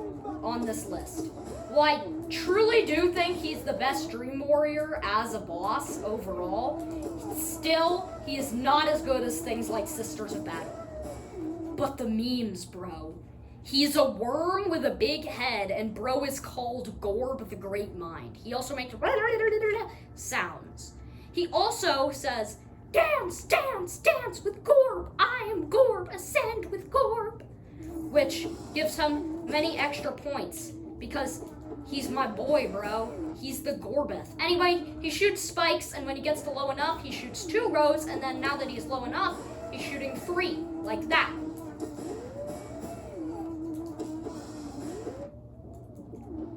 on this list. Well, I truly do think he's the best Dream Warrior as a boss overall. Still, he is not as good as things like Sisters of Battle. But the memes, bro. He's a worm with a big head, and bro is called Gorb the Great Mind. He also makes sounds. He also says, "Dance, dance, dance with Gorb. I am Gorb. Ascend with Gorb." which gives him many extra points because he's my boy, bro. He's the Gorbeth. Anyway, he shoots spikes, and when he gets to low enough, he shoots 2 rows, and then now that he's low enough, he's shooting 3, like that.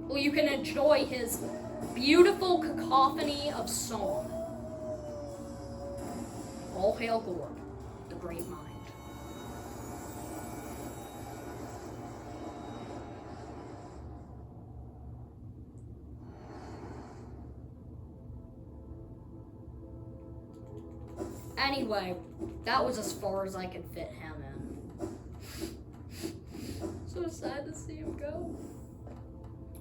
Well, you can enjoy his beautiful cacophony of song. All hail Gorb, the great mind. Anyway, that was as far as I could fit him in. So sad to see him go.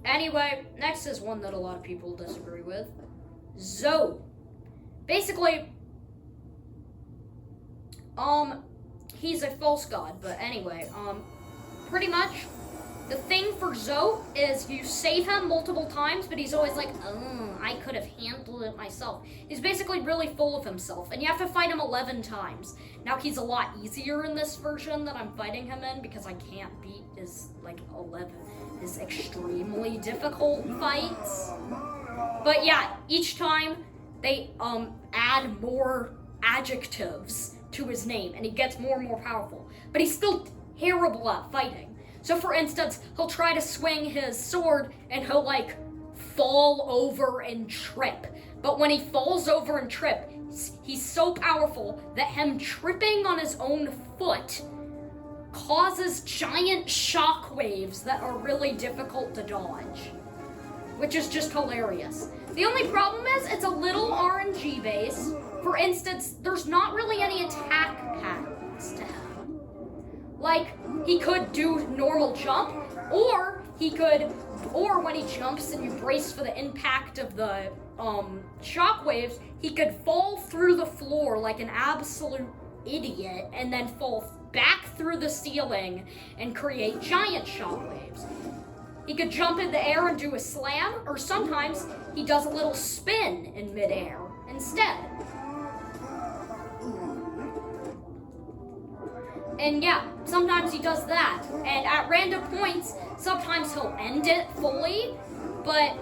Anyway, next is one that a lot of people disagree with. Zoe. Basically, he's a false god, but anyway, pretty much, the thing for Zoe is you save him multiple times, but he's always like, I could have handled it myself. He's basically really full of himself, and you have to fight him 11 times. Now, he's a lot easier in this version that I'm fighting him in, because I can't beat his, 11, his extremely difficult fights. But yeah, each time, they, add more adjectives to his name, and he gets more and more powerful. But he's still terrible at fighting. So for instance, he'll try to swing his sword and he'll fall over and trip. But when he falls over and trip, he's so powerful that him tripping on his own foot causes giant shockwaves that are really difficult to dodge. Which is just hilarious. The only problem is it's a little RNG based. For instance, there's not really any attack patterns to him. He could do normal jump, or when he jumps and you brace for the impact of the shockwaves, he could fall through the floor like an absolute idiot and then fall back through the ceiling and create giant shockwaves. He could jump in the air and do a slam, or sometimes he does a little spin in midair instead. And yeah, sometimes he does that. And at random points, sometimes he'll end it fully, but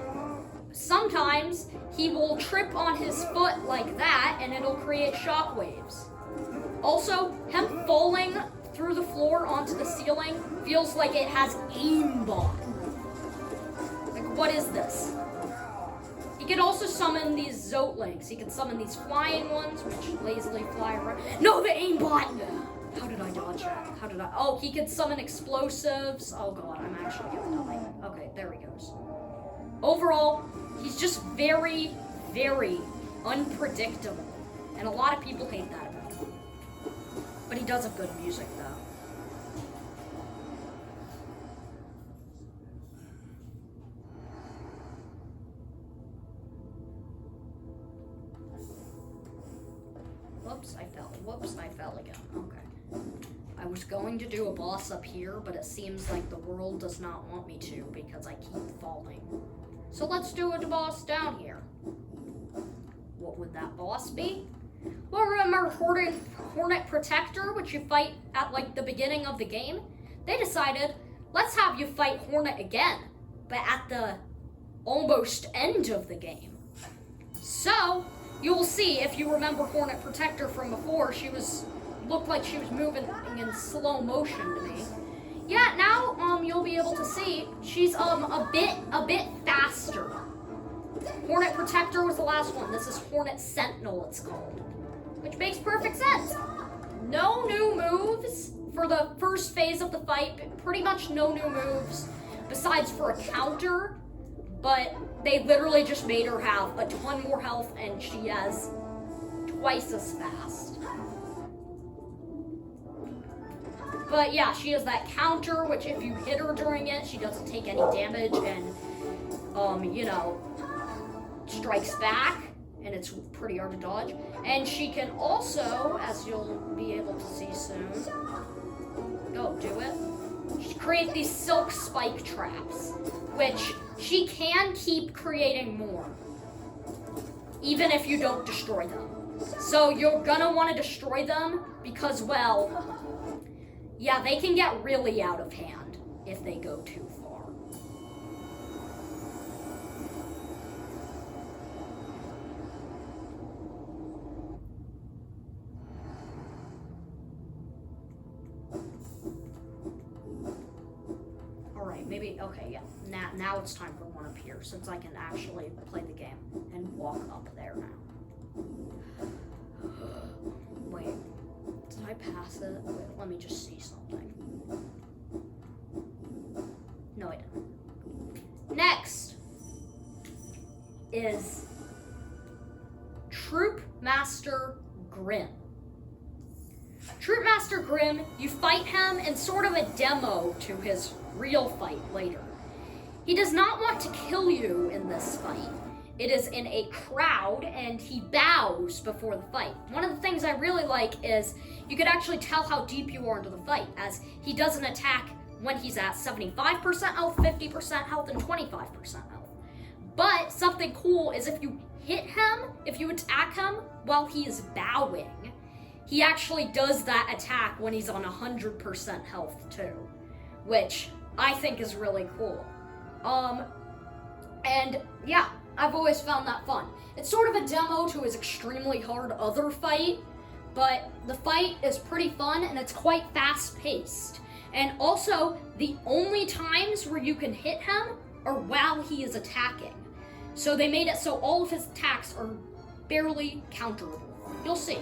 sometimes he will trip on his foot like that and it'll create shockwaves. Also, him falling through the floor onto the ceiling feels like it has aimbot. What is this? He could also summon these Zotlings. He can summon these flying ones, which lazily fly around. No, the aimbot! How did I dodge that? Oh, he could summon explosives. Oh god, I'm actually gonna die. Okay, there he goes. Overall, he's just very, very unpredictable. And a lot of people hate that about him. But he does have good music, though. Whoops, I fell again. Okay. I was going to do a boss up here, but it seems like the world does not want me to because I keep falling. So let's do a boss down here. What would that boss be? Well, remember Hornet Protector, which you fight at the beginning of the game? They decided, let's have you fight Hornet again, but at the almost end of the game. So, you'll see, if you remember Hornet Protector from before, looked like she was moving in slow motion to me. Yeah, now you'll be able to see she's a bit faster. Hornet Protector was the last one. This is Hornet Sentinel, it's called, which makes perfect sense. No new moves for the first phase of the fight. Pretty much no new moves besides for a counter. But they literally just made her have a ton more health, and she has twice as fast. But yeah, she has that counter, which if you hit her during it, she doesn't take any damage and, strikes back, and it's pretty hard to dodge. And she can also, as you'll be able to see soon, she create these silk spike traps, which she can keep creating more, even if you don't destroy them. So you're gonna want to destroy them because, well, Yeah, they can get really out of hand if they go too far. Alright, maybe, okay, yeah. Now it's time for one up here, since I can actually play the game and walk up there now. Wait, did I pass it? Wait, let me just see something. No, I didn't. Next is Troop Master Grim. Troop Master Grim, you fight him in sort of a demo to his real fight later. He does not want to kill you in this fight. It is in a crowd, and he bows before the fight. One of the things I really like is you could actually tell how deep you are into the fight, as he doesn't attack when he's at 75% health, 50% health, and 25% health. But something cool is if you hit him, if you attack him while he is bowing, he actually does that attack when he's on 100% health too, which I think is really cool. And yeah, I've always found that fun. It's sort of a demo to his extremely hard other fight, but the fight is pretty fun and it's quite fast-paced. And also, the only times where you can hit him are while he is attacking. So they made it so all of his attacks are barely counterable. You'll see.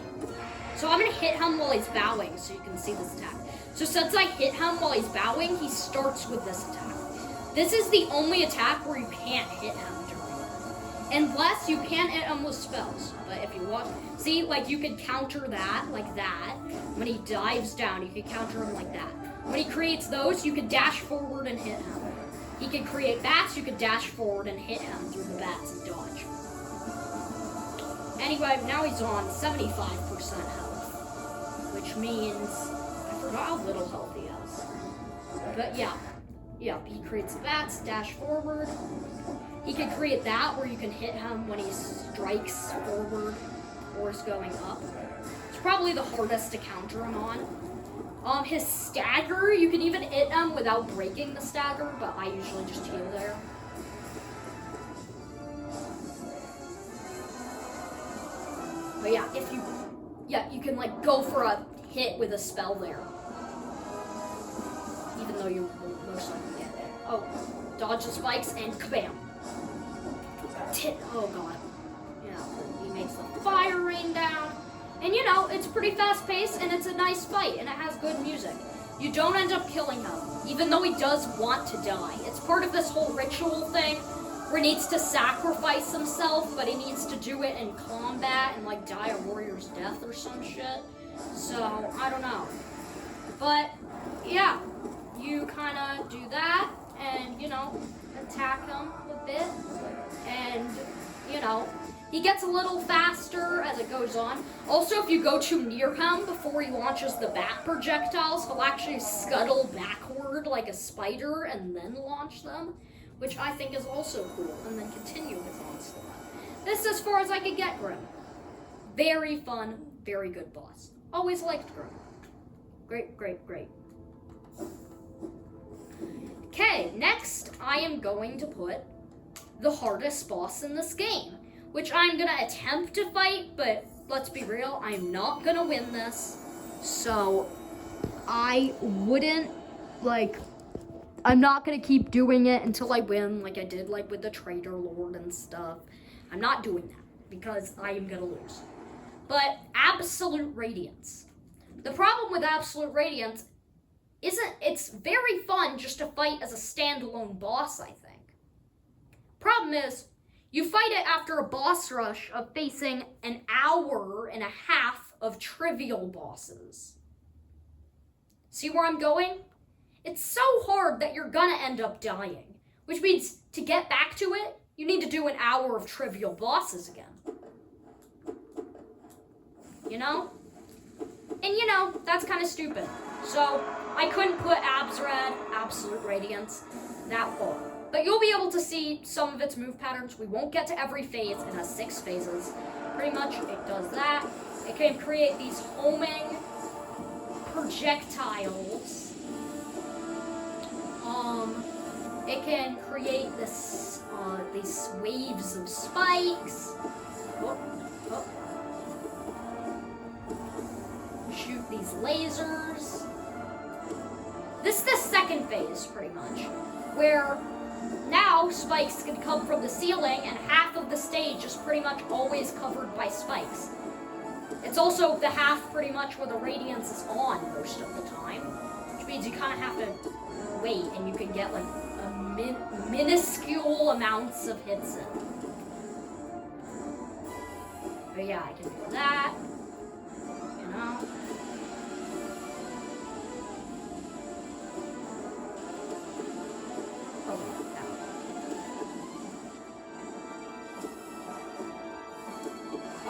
So I'm gonna hit him while he's bowing so you can see this attack. So since I hit him while he's bowing, he starts with this attack. This is the only attack where you can't hit him during it. Unless you can hit him with spells. But if you watch, see, like you could counter that, like that. When he dives down, you can counter him like that. When he creates those, you can dash forward and hit him. He can create bats, you can dash forward and hit him through the bats and dodge. Anyway, now he's on 75% health, which means, I forgot how little health he has. But yeah, he creates bats, dash forward. He can create that where you can hit him when he strikes forward or is going up. It's probably the hardest to counter him on. His stagger, you can even hit him without breaking the stagger, but I usually just heal there. But yeah, you can like go for a hit with a spell there. Even though you won't most likely get it. Oh, dodge the spikes and kabam. Oh god. Yeah, he makes the fire rain down. And you know, it's pretty fast paced and it's a nice fight and it has good music. You don't end up killing him, even though he does want to die. It's part of this whole ritual thing where he needs to sacrifice himself, but he needs to do it in combat and like die a warrior's death or some shit. So, I don't know. But, yeah, you kind of do that and, you know, attack him a bit. And, you know, he gets a little faster as it goes on. Also, if you go too near him before he launches the bat projectiles, he'll actually scuttle backward like a spider and then launch them, which I think is also cool, and then continue his onslaught. This is as far as I could get Grim. Very fun, very good boss. Always liked Grim. Great, great, great. Okay, next I am going to put the hardest boss in this game, which I'm gonna attempt to fight, but let's be real, I'm not gonna win this. So I wouldn't, I'm not gonna keep doing it until I win, like I did like with the Traitor Lord and stuff. I'm not doing that because I am gonna lose. But Absolute Radiance. The problem with Absolute Radiance isn't, it's very fun just to fight as a standalone boss, I think. Problem is, you fight it after a boss rush of facing an hour and a half of trivial bosses. See where I'm going? It's so hard that you're gonna end up dying, which means to get back to it, you need to do an hour of trivial bosses again. You know? And you know, that's kind of stupid. So, I couldn't put Absred, Absolute Radiance, that far. But you'll be able to see some of its move patterns. We won't get to every phase. It has 6 phases. Pretty much, it does that. It can create these homing projectiles. It can create these waves of spikes. Oh, oh. Shoot these lasers. This is the second phase, pretty much, where now spikes can come from the ceiling and half of the stage is pretty much always covered by spikes. It's also the half pretty much where the radiance is on most of the time, which means you kind of have to wait and you can get like minuscule amounts of hits in. But yeah, I can do that, you know.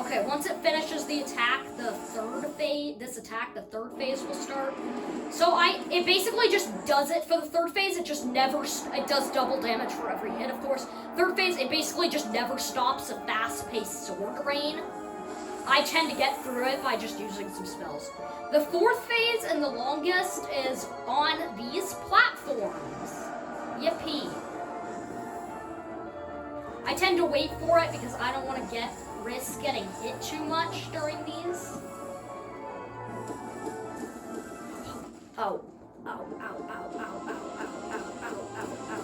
Okay, once it finishes the attack, the third phase will start. So it basically just does it for the third phase. It does double damage for every hit, of course. Third phase, it basically just never stops a fast-paced sword rain. I tend to get through it by just using some spells. The fourth phase and the longest is on these platforms. Yippee. I tend to wait for it because I don't want to risk getting hit too much during these. Oh. Ow, ow, ow, ow, ow, ow, ow, ow, ow, ow, ow.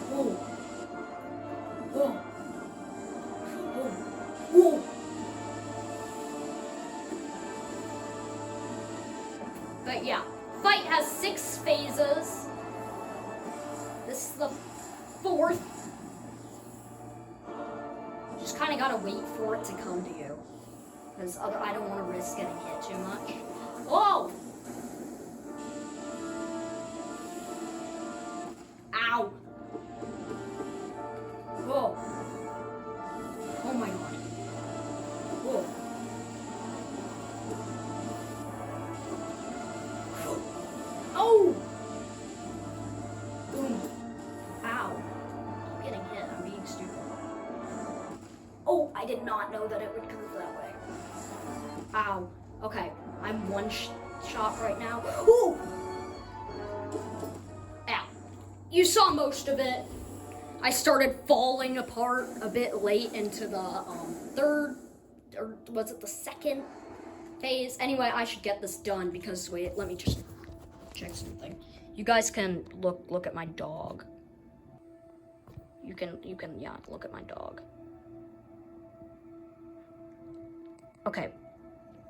Whoa. Whoa. Whoa. Whoa. But yeah, fight has 6 phases. This is the 4th. Just kind of gotta wait for it to come to you, because I don't want to risk getting hit too much. Whoa! Ow! Whoa! Oh my god! Whoa! Oh! Boom. Ow. I'm getting hit. I'm being stupid. Oh, I did not know that it would curve that way. Ow. Okay. I'm one shot right now. Ooh! Ow. You saw most of it. I started falling apart a bit late into the third, or was it the second phase? Anyway, I should get this done because, wait, let me just check something. You guys can look at my dog. You can yeah, look at my dog. Okay,